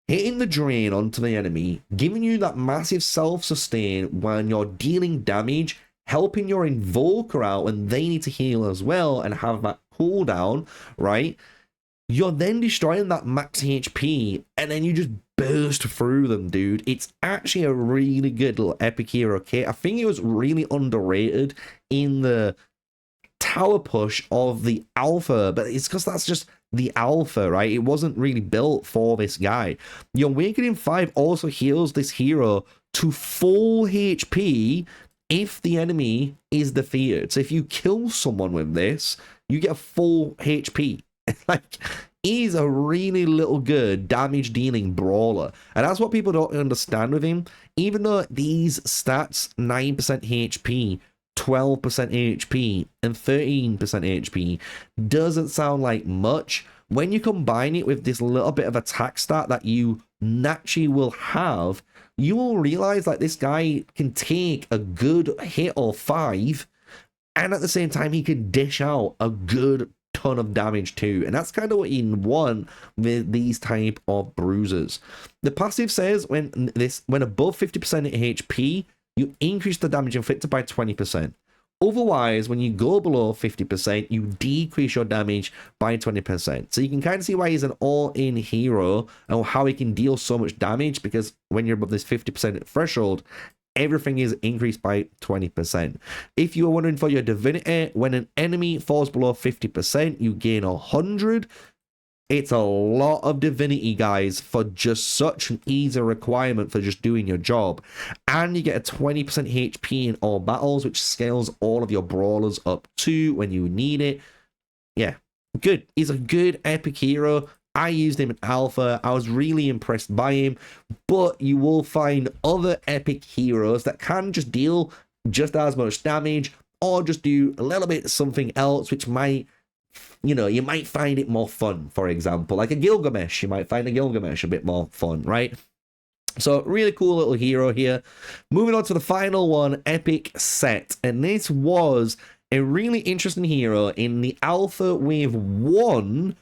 hitting the drain onto the enemy, giving you that massive self-sustain when you're dealing damage, helping your invoker out when they need to heal as well and have that cooldown, right? You're then destroying that max HP, and then you just burst through them, dude. It's actually a really good little epic hero kit. I think it was really underrated in the tower push of the alpha, but it's because that's just the alpha, right? It wasn't really built for this guy. Your Awakening 5 also heals this hero to full HP if the enemy is defeated. So if you kill someone with this, you get a full HP. Like, he's a really little good damage dealing brawler, and that's what people don't understand with him. Even though these stats, 9% HP, 12% HP, and 13% HP, doesn't sound like much, when you combine it with this little bit of attack stat that you naturally will have, you will realize like this guy can take a good hit or 5, and at the same time he can dish out a good ton of damage too, and that's kind of what you want with these type of bruisers. The passive says when above 50% HP, you increase the damage inflicted by 20%. Otherwise, when you go below 50%, you decrease your damage by 20%. So you can kind of see why he's an all-in hero and how he can deal so much damage, because when you're above this 50% threshold, everything is increased by 20%. If you are wondering for your divinity, when an enemy falls below 50%, you gain 100. It's a lot of divinity, guys, for just such an easy requirement for just doing your job. And you get a 20% HP in all battles, which scales all of your brawlers up too when you need it. Yeah, good. He's a good epic hero. I used him in alpha. I was really impressed by him, but you will find other epic heroes that can just deal just as much damage or just do a little bit something else, which might, you know, you might find it more fun. For example, like a Gilgamesh, you might find a Gilgamesh a bit more fun, right? So really cool little hero here. Moving on to the final one, Epic Set, and this was a really interesting hero in the alpha wave 1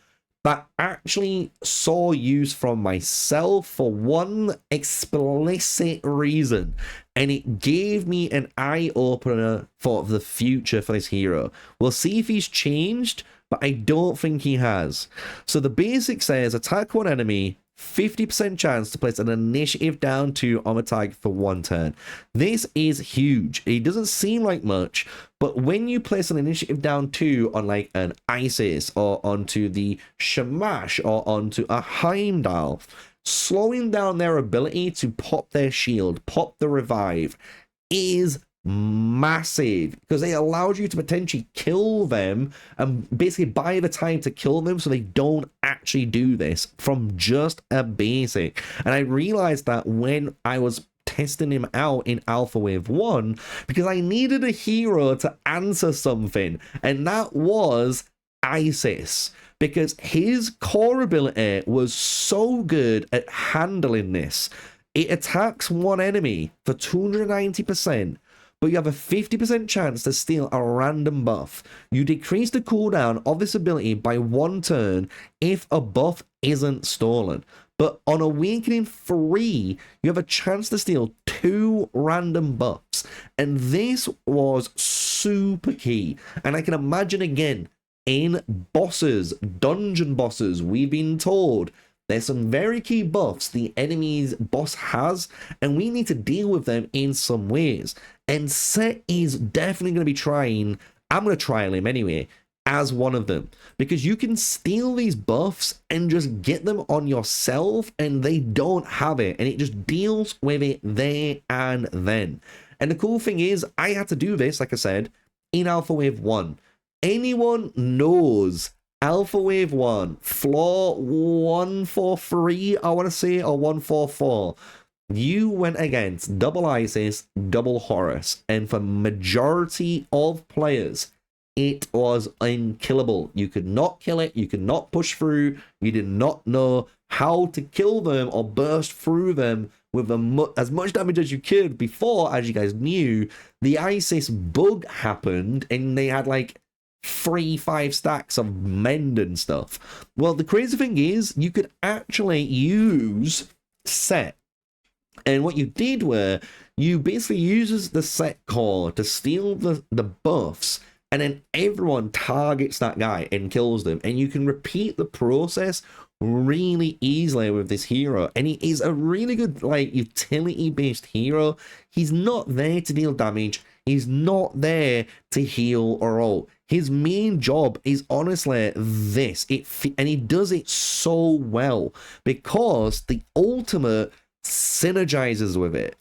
that actually saw use from myself for one explicit reason, and it gave me an eye-opener for the future for this hero. We'll see if he's changed, but I don't think he has. So the basic says, attack one enemy, 50% chance to place an initiative down 2 on a target for 1 turn. This is huge. It doesn't seem like much, but when you place an initiative down 2 on like an Isis or onto the Shamash or onto a Heimdall, slowing down their ability to pop their shield, pop the revive, is massive, because it allows you to potentially kill them and basically buy the time to kill them so they don't actually do this from just a basic. And I realized that when I was testing him out in Alpha Wave 1, because I needed a hero to answer something, and that was ISIS, because his core ability was so good at handling this. It attacks one enemy for 290%, but you have a 50% chance to steal a random buff. You decrease the cooldown of this ability by 1 turn if a buff isn't stolen. But on Awakening 3, you have a chance to steal 2 random buffs. And this was super key. And I can imagine again, in bosses, dungeon bosses, we've been told there's some very key buffs the enemy's boss has, and we need to deal with them in some ways. And Set is definitely going to be trying, I'm going to trial him anyway, as one of them. Because you can steal these buffs and just get them on yourself, and they don't have it, and it just deals with it there and then. And the cool thing is, I had to do this, like I said, in Alpha Wave 1. Anyone knows Alpha Wave 1, floor 143, I want to say, or 144. You went against double ISIS, double Horus, and for majority of players, it was unkillable. You could not kill it, you could not push through, you did not know how to kill them or burst through them with as much damage as you could before, as you guys knew, the ISIS bug happened and they had like 3-5 stacks of mend and stuff. Well, the crazy thing is, you could actually use Set. And what you did were, you basically uses the Set core to steal the buffs, and then everyone targets that guy and kills them. And you can repeat the process really easily with this hero. And he is a really good, like, utility-based hero. He's not there to deal damage. He's not there to heal or all. His main job is honestly this. And he does it so well because the ultimate synergizes with it.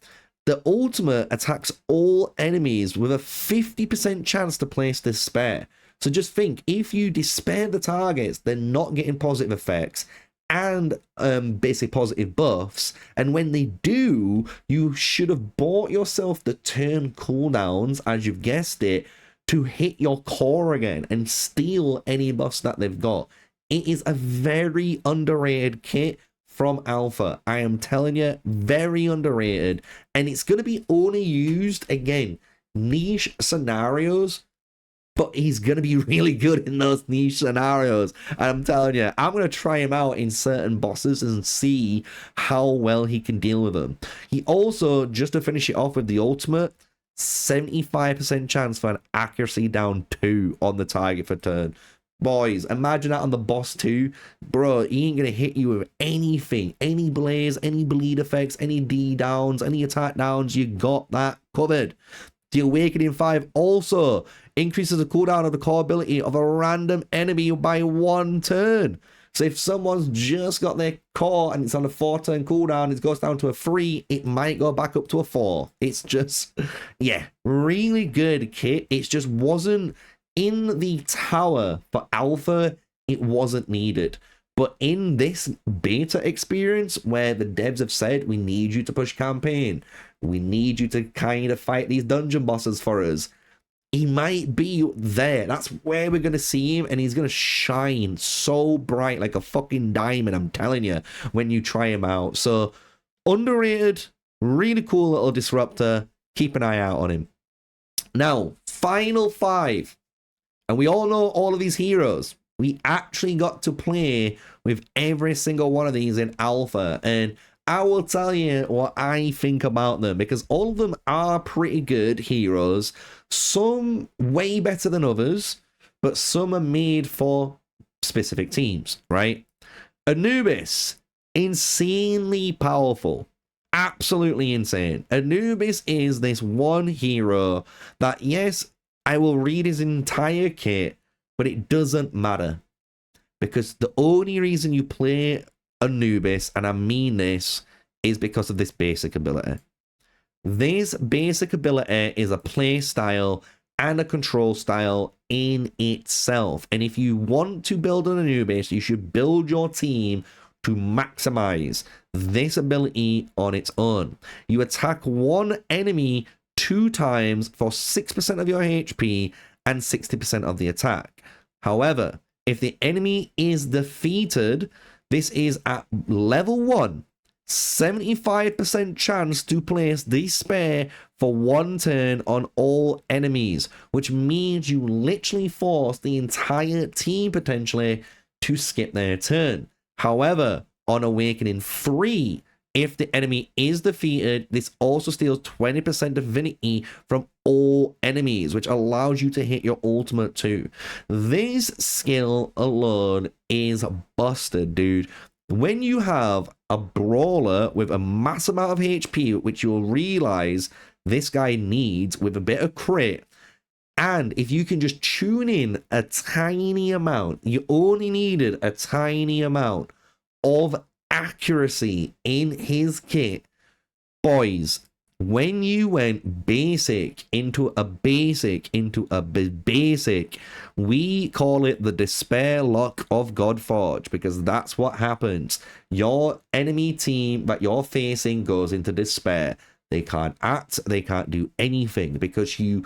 The ultimate attacks all enemies with a 50% chance to place despair. So just think, if you despair the targets, they're not getting positive effects and basic positive buffs, and when they do, you should have bought yourself the turn cooldowns, as you've guessed it, to hit your core again and steal any buffs that they've got. It is a very underrated kit from Alpha. I am telling you, very underrated, and it's going to be only used, again, niche scenarios, but he's going to be really good in those niche scenarios. And I'm telling you, I'm going to try him out in certain bosses and see how well he can deal with them. He also, just to finish it off with the ultimate, 75% chance for an accuracy down 2 on the target for turn. Boys, imagine that on the boss too. Bro, he ain't going to hit you with anything. Any blaze, any bleed effects, any D downs, any attack downs. You got that covered. The Awakening 5 also increases the cooldown of the core ability of a random enemy by 1 turn. So if someone's just got their core and it's on a 4-turn cooldown, it goes down to a 3, it might go back up to a 4. It's just, yeah, really good kit. It just wasn't in the tower for Alpha, it wasn't needed. But in this beta experience, where the devs have said, we need you to push campaign, we need you to kind of fight these dungeon bosses for us, he might be there. That's where we're going to see him, and he's going to shine so bright like a fucking diamond, I'm telling you, when you try him out. So, underrated, really cool little disruptor. Keep an eye out on him. Now, final 5. And we all know all of these heroes. We actually got to play with every single one of these in Alpha, and I will tell you what I think about them, because all of them are pretty good heroes. Some way better than others, but some are made for specific teams, right? Anubis, insanely powerful. Absolutely insane. Anubis is this one hero that, yes, I will read his entire kit, but it doesn't matter. Because the only reason you play Anubis, and I mean this, is because of this basic ability. This basic ability is a play style and a control style in itself. And if you want to build an Anubis, you should build your team to maximize this ability on its own. You attack one enemy 2 times for 6% of your HP and 60% of the attack. However, If the enemy is defeated, this is at level 1. 75% chance to place despair for 1 turn on all enemies, which means you literally force the entire team potentially to skip their turn. However, on Awakening 3, if the enemy is defeated, this also steals 20% divinity from all enemies, which allows you to hit your ultimate too. This skill alone is busted, dude. When you have a brawler with a mass amount of HP, which you'll realize this guy needs with a bit of crit, and if you can just tune in a tiny amount, you only needed a tiny amount of accuracy in his kit, boys, when you went basic into a basic into a basic, we call it the despair lock of Godforge, because that's what happens. Your enemy team that you're facing goes into despair. They can't act, they can't do anything, because you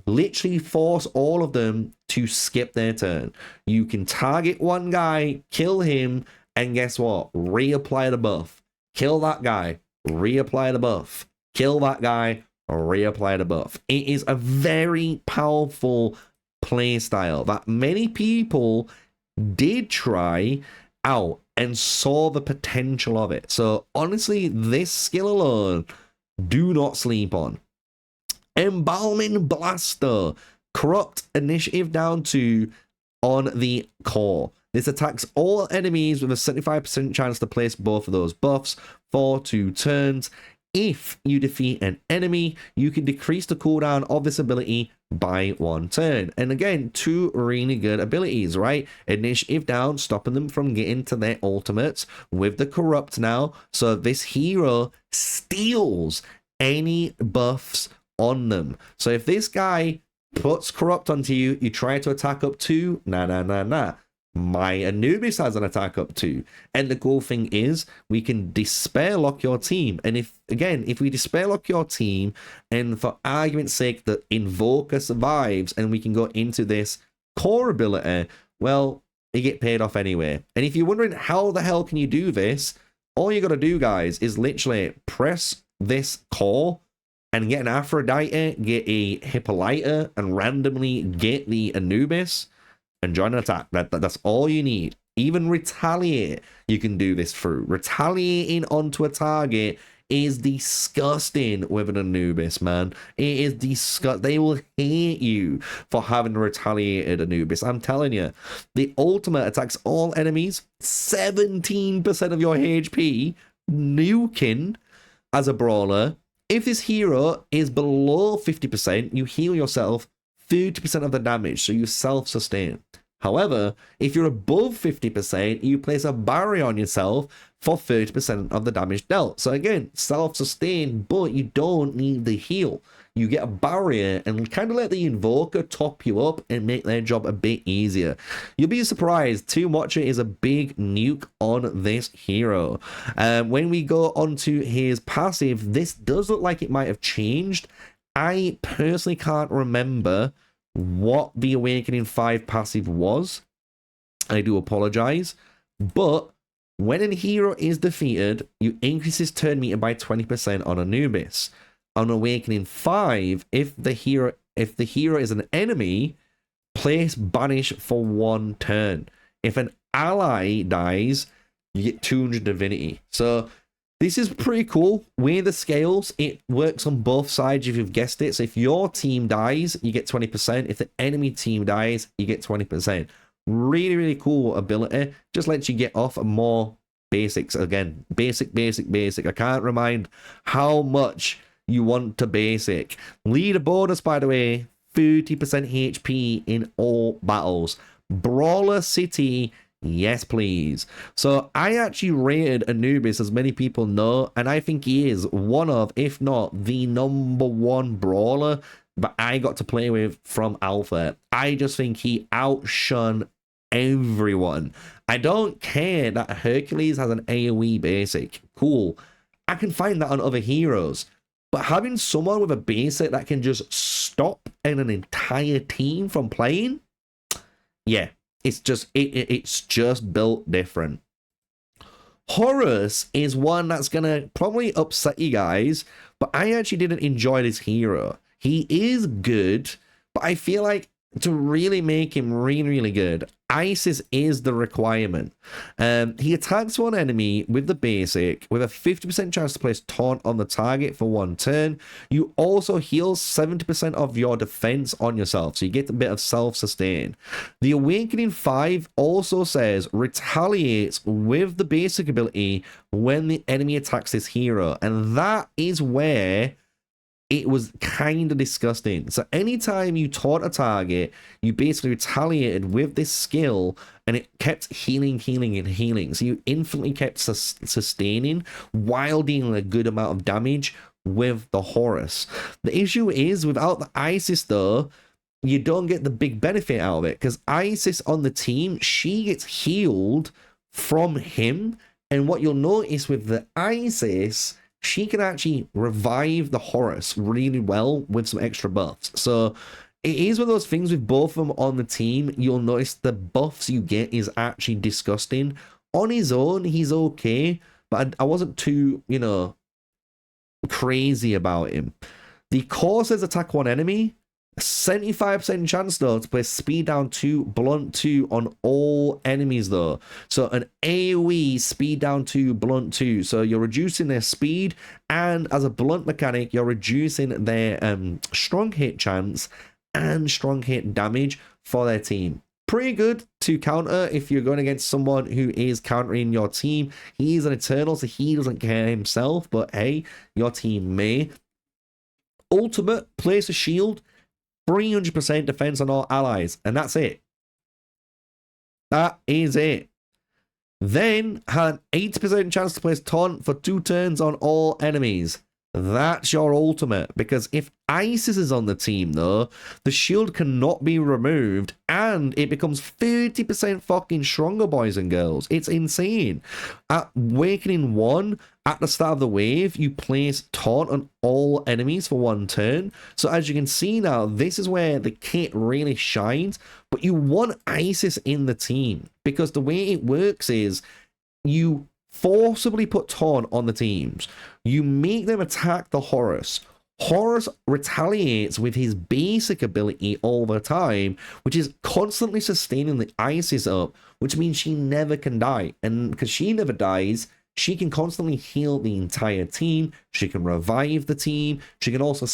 literally force all of them to skip their turn. You can target one guy, kill him, and guess what? Reapply the buff. Kill that guy, reapply the buff. Kill that guy, reapply the buff. It is a very powerful playstyle that many people did try out and saw the potential of it. So honestly, this skill alone, do not sleep on. Embalming Blaster. Corrupt initiative down 2 on the core. This attacks all enemies with a 75% chance to place both of those buffs for 2 turns. If you defeat an enemy, you can decrease the cooldown of this ability by 1 turn. And again, 2 really good abilities, right? Initiative down, stopping them from getting to their ultimates with the corrupt now. So this hero steals any buffs on them. So if this guy puts corrupt onto you, you try to attack up 2, nah. My Anubis has an attack up 2. And the cool thing is we can despair lock your team. And if we despair lock your team, and for argument's sake the Invoker survives and we can go into this core ability, well, you get paid off anyway. And if you're wondering how the hell can you do this, all you gotta do, guys, is literally press this core and get an Aphrodite, get a Hippolyta, and randomly get the Anubis and join an attack. That's all you need. Even retaliate, you can do this through. Retaliating onto a target is disgusting with an Anubis, man. It is disgusting. They will hate you for having retaliated Anubis. I'm telling you. The ultimate attacks all enemies, 17% of your HP, nuking as a brawler. If this hero is below 50%, you heal yourself 30% of the damage, so you self-sustain. However, if you're above 50%, you place a barrier on yourself for 30% of the damage dealt. So again, self-sustain, but you don't need the heal. You get a barrier and kind of let the Invoker top you up and make their job a bit easier. You'll be surprised, Tomb Watcher is a big nuke on this hero. When we go on to his passive, this does look like it might have changed. I personally can't remember what the Awakening 5 passive was. I do apologize. But when a hero is defeated, you increase his turn meter by 20% on Anubis. On Awakening 5, if the hero is an enemy, place banish for 1 turn. If an ally dies, you get 200 divinity. So this is pretty cool. With the scales, it works on both sides if you've guessed it. So if your team dies, you get 20%. If the enemy team dies, you get 20%. Really, really cool ability. Just lets you get off more basics. Again, basic. I can't remind how much you want to basic. Leader bonus, by the way, 30% HP in all battles. Brawler City, yes please. So I actually rated Anubis, as many people know, and I think he is one of, if not the #1 brawler that I got to play with from Alpha. I just think he outshone everyone. I don't care that Hercules has an AoE basic. Cool. I can find that on other heroes. But having someone with a basic that can just stop an entire team from playing, yeah, It's just it's just built different. Horus is one that's gonna probably upset you guys, but I actually didn't enjoy this hero. He is good, but I feel like to really make him really good, Isis is the requirement. He attacks one enemy with the basic with a 50% chance to place taunt on the target for 1 turn. You also heal 70% of your defense on yourself, so you get a bit of self-sustain. The Awakening 5 also says retaliates with the basic ability when the enemy attacks this hero, and that is where it was kind of disgusting. So anytime you taunt a target, you basically retaliated with this skill, and it kept healing. So you infinitely kept sustaining while dealing a good amount of damage with the Horus. The issue is, without the Isis though, you don't get the big benefit out of it, because Isis on the team, she gets healed from him, and what you'll notice with the Isis, she can actually revive the Horus really well with some extra buffs. So it is one of those things with both of them on the team. You'll notice the buffs you get is actually disgusting. On his own, he's okay, but I wasn't too, you know, crazy about him. The core says attack one enemy. 75% chance though to place speed down 2, blunt 2 on all enemies though. So an AoE speed down 2, blunt 2. So you're reducing their speed, and as a blunt mechanic, you're reducing their strong hit chance and strong hit damage for their team. Pretty good to counter if you're going against someone who is countering your team. He is an Eternal, so he doesn't care himself, but hey, your team may. Ultimate, place a shield, 300% defense on all allies, and that's it. That is it. Then had an 80% chance to place taunt for 2 turns on all enemies. That's your ultimate, because if Isis is on the team though, the shield cannot be removed, and it becomes 30% fucking stronger, boys and girls. It's insane. At Awakening 1, at the start of the wave, you place taunt on all enemies for 1 turn. So as you can see now, this is where the kit really shines, but you want Isis in the team, because the way it works is you forcibly put taunt on the teams. You make them attack the Horus. Horus retaliates with his basic ability all the time, which is constantly sustaining the Isis up, which means she never can die. And because she never dies, she can constantly heal the entire team. She can revive the team. She can also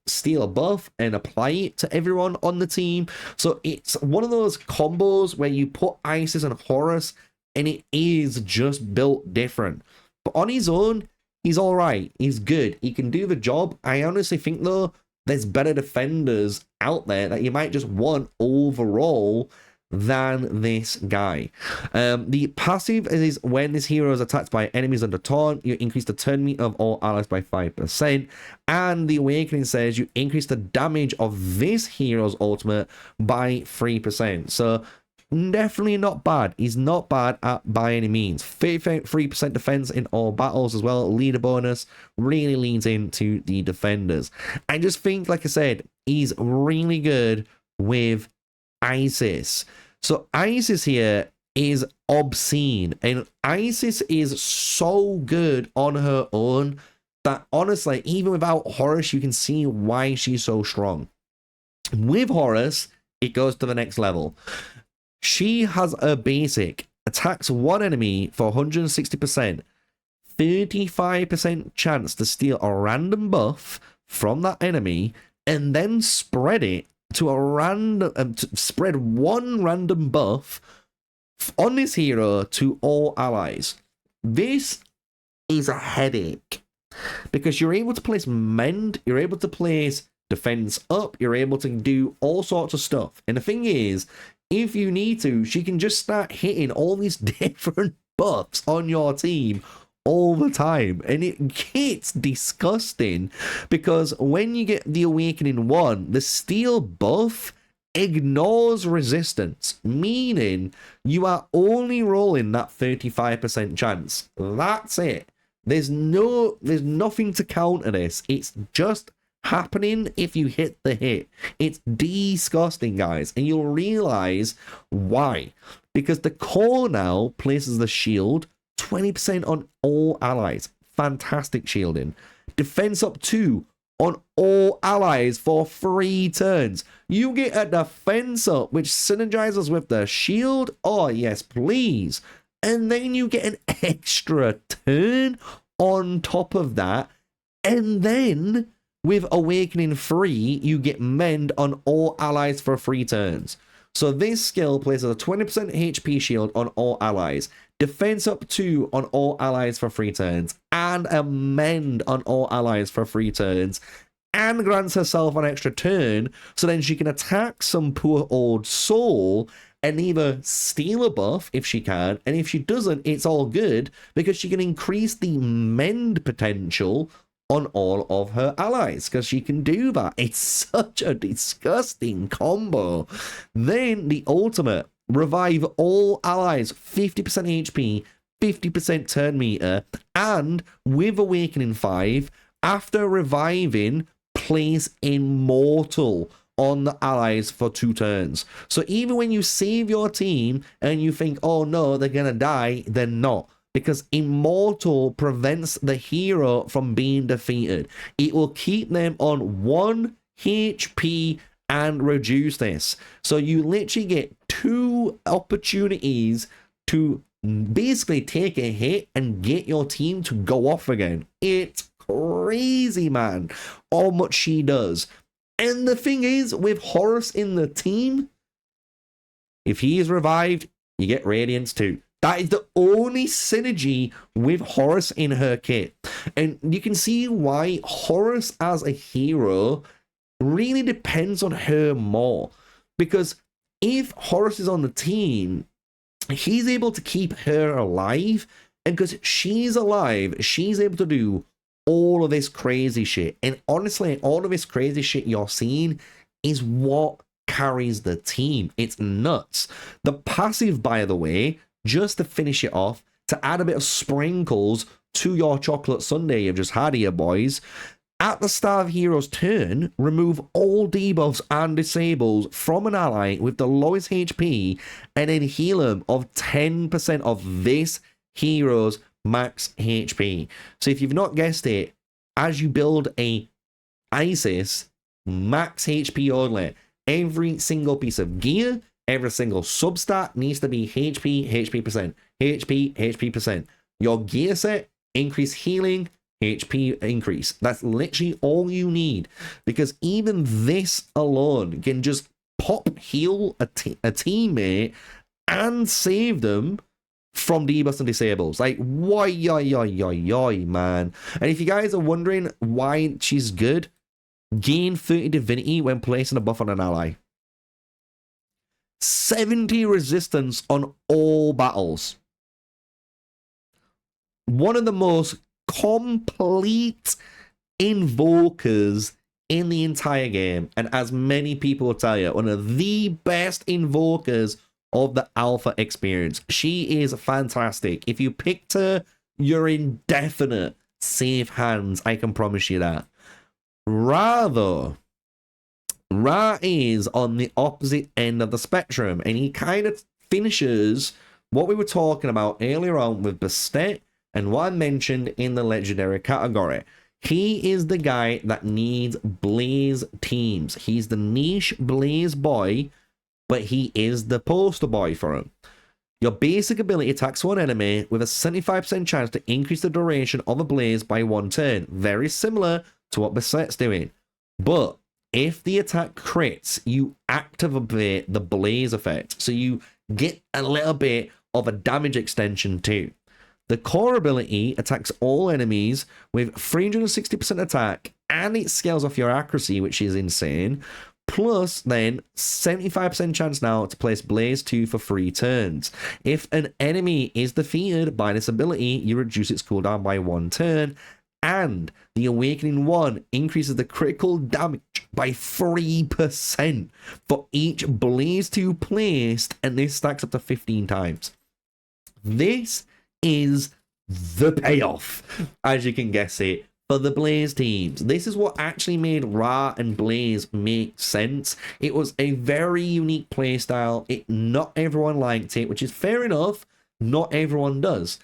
steal a buff and apply it to everyone on the team. So it's one of those combos where you put Isis and Horus, and it is just built different. But on his own, he's all right. He's good. He can do the job. I honestly think, though, there's better defenders out there that you might just want overall than this guy. The passive is when this hero is attacked by enemies under taunt, you increase the turn meter of all allies by 5%. And the Awakening says you increase the damage of this hero's ultimate by 3%. So definitely not bad. He's not bad by any means. 33% defense in all battles as well. Leader bonus really leans into the defenders. I just think, like I said, he's really good with Isis. So Isis here is obscene, and Isis is so good on her own that honestly, even without Horus, you can see why she's so strong. With Horus, it goes to the next level. She has a basic, attacks one enemy for 160%, 35% chance to steal a random buff from that enemy, and then spread it to a random, spread one random buff on this hero to all allies. This is a headache, because you're able to place mend, you're able to place defense up, you're able to do all sorts of stuff. And the thing is, if you need to, she can just start hitting all these different buffs on your team all the time, and it gets disgusting, because when you get the Awakening 1, the steal buff ignores resistance, meaning you are only rolling that 35% chance. That's it. There's nothing to counter this. It's just happening if you hit the hit. It's disgusting, guys, and you'll realize why. Because the core now places the shield 20% on all allies. Fantastic shielding. Defense up 2 on all allies for 3 turns. You get a defense up, which synergizes with the shield. Oh, yes, please. And then you get an extra turn on top of that. And then with Awakening 3, you get Mend on all allies for 3 turns. So this skill places a 20% HP shield on all allies, defense up 2 on all allies for 3 turns, and a Mend on all allies for 3 turns, and grants herself an extra turn, so then she can attack some poor old soul and either steal a buff if she can, and if she doesn't, it's all good, because she can increase the Mend potential on all of her allies, because she can do that. It's such a disgusting combo. Then the ultimate, revive all allies 50% HP, 50% turn meter, and with Awakening 5, after reviving, place Immortal on the allies for 2 turns. So even when you save your team and you think, oh no, they're gonna die, they're not. Because Immortal prevents the hero from being defeated. It will keep them on 1 HP and reduce this. So you literally get 2 opportunities to basically take a hit and get your team to go off again. It's crazy, man, how much she does. And the thing is, with Horus in the team, if he is revived, you get Radiance too. That is the only synergy with Horus in her kit. And you can see why Horus as a hero really depends on her more. Because if Horus is on the team, he's able to keep her alive. And because she's alive, she's able to do all of this crazy shit. And honestly, all of this crazy shit you're seeing is what carries the team. It's nuts. The passive, by the way, just to finish it off, to add a bit of sprinkles to your chocolate sundae you've just had here, boys. At the start of hero's turn, remove all debuffs and disables from an ally with the lowest HP and then heal them of 10% of this hero's max HP. So if you've not guessed it, as you build a Isis, max HP only, every single piece of gear, every single substat needs to be HP percent, HP percent. Your gear set, increase healing, HP increase. That's literally all you need. Because even this alone can just pop heal a teammate and save them from debuffs and disables. Like, why, man. And if you guys are wondering why she's good, gain 30 divinity when placing a buff on an ally. 70 resistance on all battles. One of the most complete invokers in the entire game. And as many people will tell you, one of the best invokers of the alpha experience. She is fantastic. If you picked her, you're in definite safe hands. I can promise you that. Ra is on the opposite end of the spectrum, and he kind of finishes what we were talking about earlier on with Bastet and what I mentioned in the legendary category. He is the guy that needs Blaze teams. He's the niche Blaze boy, but he is the poster boy for him. Your basic ability attacks one enemy with a 75% chance to increase the duration of a Blaze by 1 turn. Very similar to what Bastet's doing. But if the attack crits, you activate the Blaze effect. So you get a little bit of a damage extension too. The core ability attacks all enemies with 360% attack, and it scales off your accuracy, which is insane. Plus, then, 75% chance now to place Blaze 2 for 3 turns. If an enemy is defeated by this ability, you reduce its cooldown by 1 turn. And the Awakening 1 increases the critical damage by 3% for each Blaze 2 placed, and this stacks up to 15 times. This is the payoff, as you can guess it, for the Blaze teams. This is what actually made Ra and Blaze make sense. It was a very unique playstyle. Not everyone liked it, which is fair enough. Not everyone does.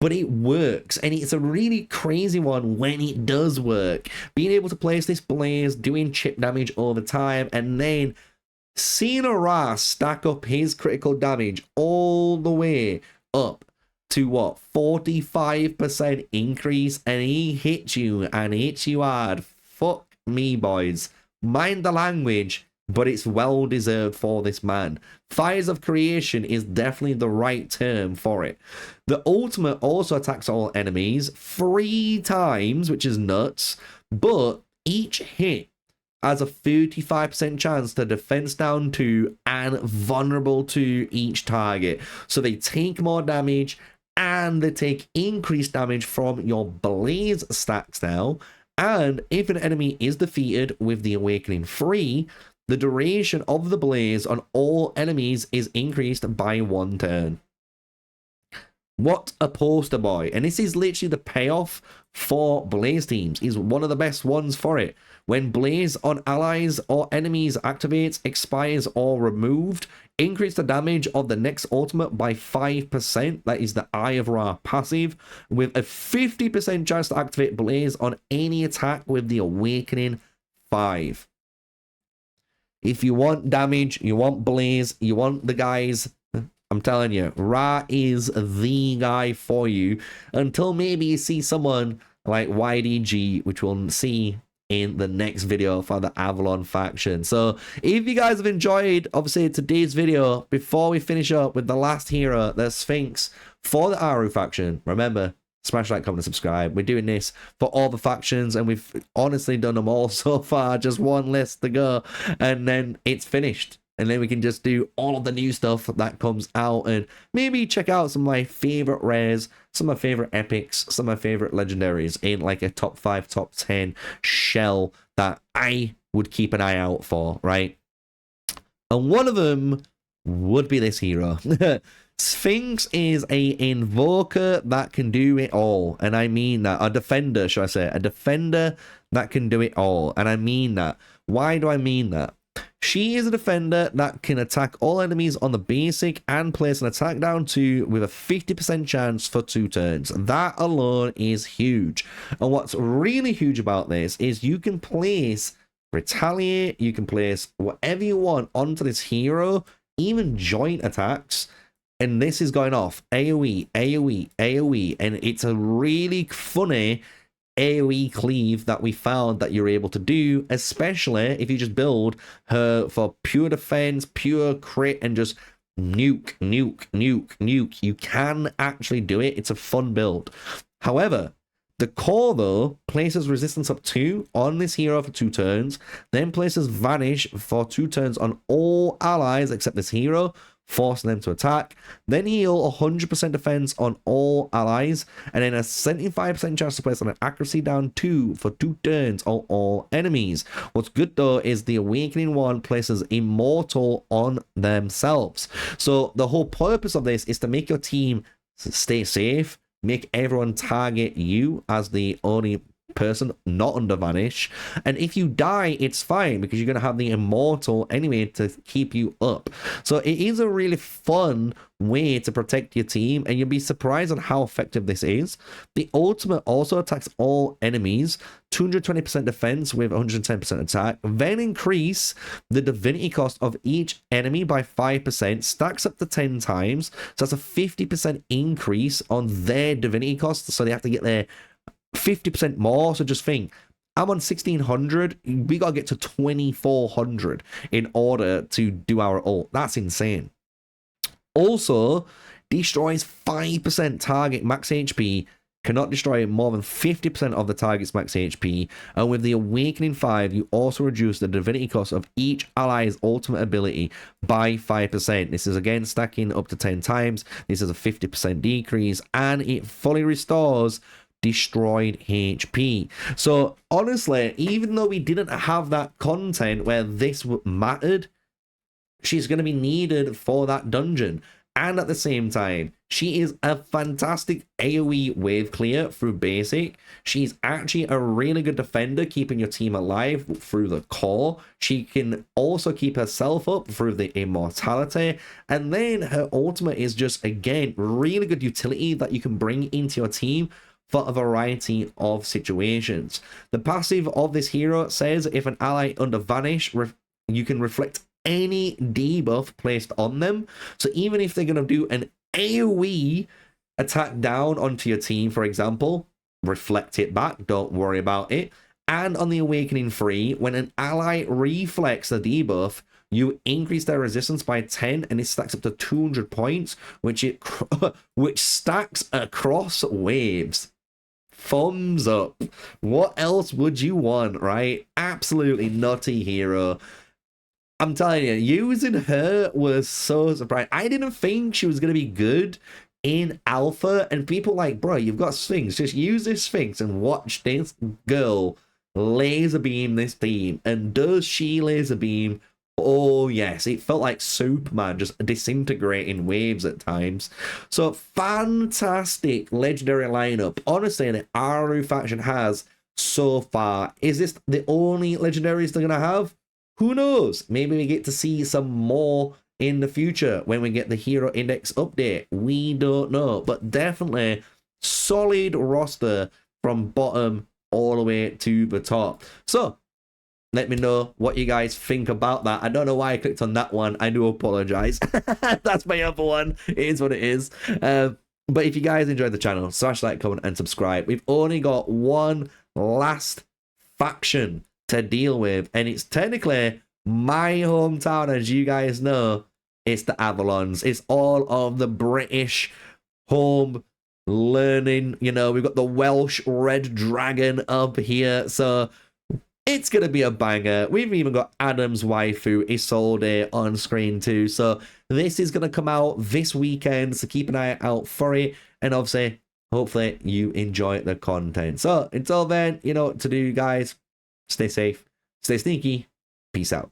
But it works, and it's a really crazy one when it does work. Being able to place this Blaze, doing chip damage over time, and then seeing a Ra stack up his critical damage all the way up to what, 45% increase, and he hits you and hits you hard. Fuck me, boys. Mind the language, but it's well deserved for this man. Fires of Creation is definitely the right term for it. The ultimate also attacks all enemies 3 times, which is nuts, but each hit has a 35% chance to defense down 2 and vulnerable to each target. So they take more damage and they take increased damage from your Blaze stacks now. And if an enemy is defeated with the Awakening free, the duration of the Blaze on all enemies is increased by 1 turn. What a poster boy. And this is literally the payoff for Blaze teams. Is one of the best ones for it. When Blaze on allies or enemies activates, expires, or removed, increase the damage of the next ultimate by 5%. That is the Eye of Ra passive, with a 50% chance to activate Blaze on any attack with the Awakening 5. If you want damage, you want Blaze, you want the guys, I'm telling you, Ra is the guy for you, until maybe you see someone like YDG, which we'll see in the next video for the Avalon faction. So if you guys have enjoyed, obviously, today's video, before we finish up with the last hero, the Sphinx, for the AARU faction, remember, smash like, comment, and subscribe. We're doing this for all the factions, and we've honestly done them all so far. Just one list to go, and then it's finished. And then we can just do all of the new stuff that comes out, and maybe check out some of my favorite rares, some of my favorite epics, some of my favorite legendaries in like a top 5, top 10 shell that I would keep an eye out for, right? And one of them would be this hero. Sphinx is a invoker that can do it all, and I mean that. A defender, should I say? A defender that can do it all, and I mean that. Why do I mean that? She is a defender that can attack all enemies on the basic and place an attack down 2 with a 50% chance for 2 turns. That alone is huge. And what's really huge about this is you can place Retaliate, you can place whatever you want onto this hero, even joint attacks, and this is going off AoE, AoE, AoE, and it's a really funny AoE cleave that we found that you're able to do, especially if you just build her for pure defense, pure crit, and just nuke, nuke, nuke, nuke. You can actually do it. It's a fun build. However, the core, though, places resistance up 2 on this hero for 2 turns, then places vanish for 2 turns on all allies except this hero, forcing them to attack, then heal 100% defense on all allies, and then a 75% chance to place on an accuracy down 2 for 2 turns on all enemies. What's good though is the Awakening one places Immortal on themselves. So the whole purpose of this is to make your team stay safe, make everyone target you as the only person not under vanish, and if you die it's fine because you're going to have the Immortal anyway to keep you up. So it is a really fun way to protect your team, and you'll be surprised on how effective this is. The ultimate also attacks all enemies, 220% defense with 110% attack, then increase the divinity cost of each enemy by 5%, stacks up to 10 times, so that's a 50% increase on their divinity cost, so they have to get their 50% more. So just think, I'm on 1600, we gotta get to 2400 in order to do our ult. That's insane. Also destroys 5% target max HP, cannot destroy more than 50% of the target's max HP, and with the Awakening 5 you also reduce the divinity cost of each ally's ultimate ability by 5%. This is again stacking up to 10 times. This is a 50% decrease, and it fully restores destroyed HP. So honestly, even though we didn't have that content where this mattered, she's going to be needed for that dungeon. And at the same time, She is a fantastic AoE wave clear through basic. She's actually a really good defender, keeping your team alive through the core. She can also keep herself up through the immortality. And then her ultimate is just, again, really good utility that you can bring into your team for a variety of situations. The passive of this hero says if an ally under Vanish, you can reflect any debuff placed on them. So even if they're going to do an AoE attack down onto your team, for example, reflect it back, don't worry about it. And on the Awakening 3, when an ally reflects the debuff, you increase their resistance by 10 and it stacks up to 200 points, which stacks across waves. Thumbs up. What else would you want, right? Absolutely nutty hero. I'm telling you, using her was so surprising. I didn't think she was going to be good in alpha, and people like, bro, you've got Sphinx. Just use this Sphinx and watch this girl laser beam this team. And does she laser beam? Oh, yes. It felt like Superman just disintegrating waves at times. So, fantastic legendary lineup. Honestly, the AARU faction has so far. Is this the only legendaries they're going to have? Who knows? Maybe we get to see some more in the future when we get the Hero Index update. We don't know. But definitely solid roster from bottom all the way to the top. So, let me know what you guys think about that. I don't know why I clicked on that one. I do apologize. That's my other one. It is what it is. But if you guys enjoyed the channel, smash like, comment, and subscribe. We've only got one last faction to deal with, and it's technically my hometown, as you guys know. It's the Avalons. It's all of the British home learning. You know, we've got the Welsh Red Dragon up here, so it's gonna be a banger. We've even got Adam's waifu Isolde on screen too, so this is gonna come out this weekend, so keep an eye out for it. And obviously, hopefully you enjoy the content. So until then, you know what to do, guys. Stay safe, stay sneaky, peace out.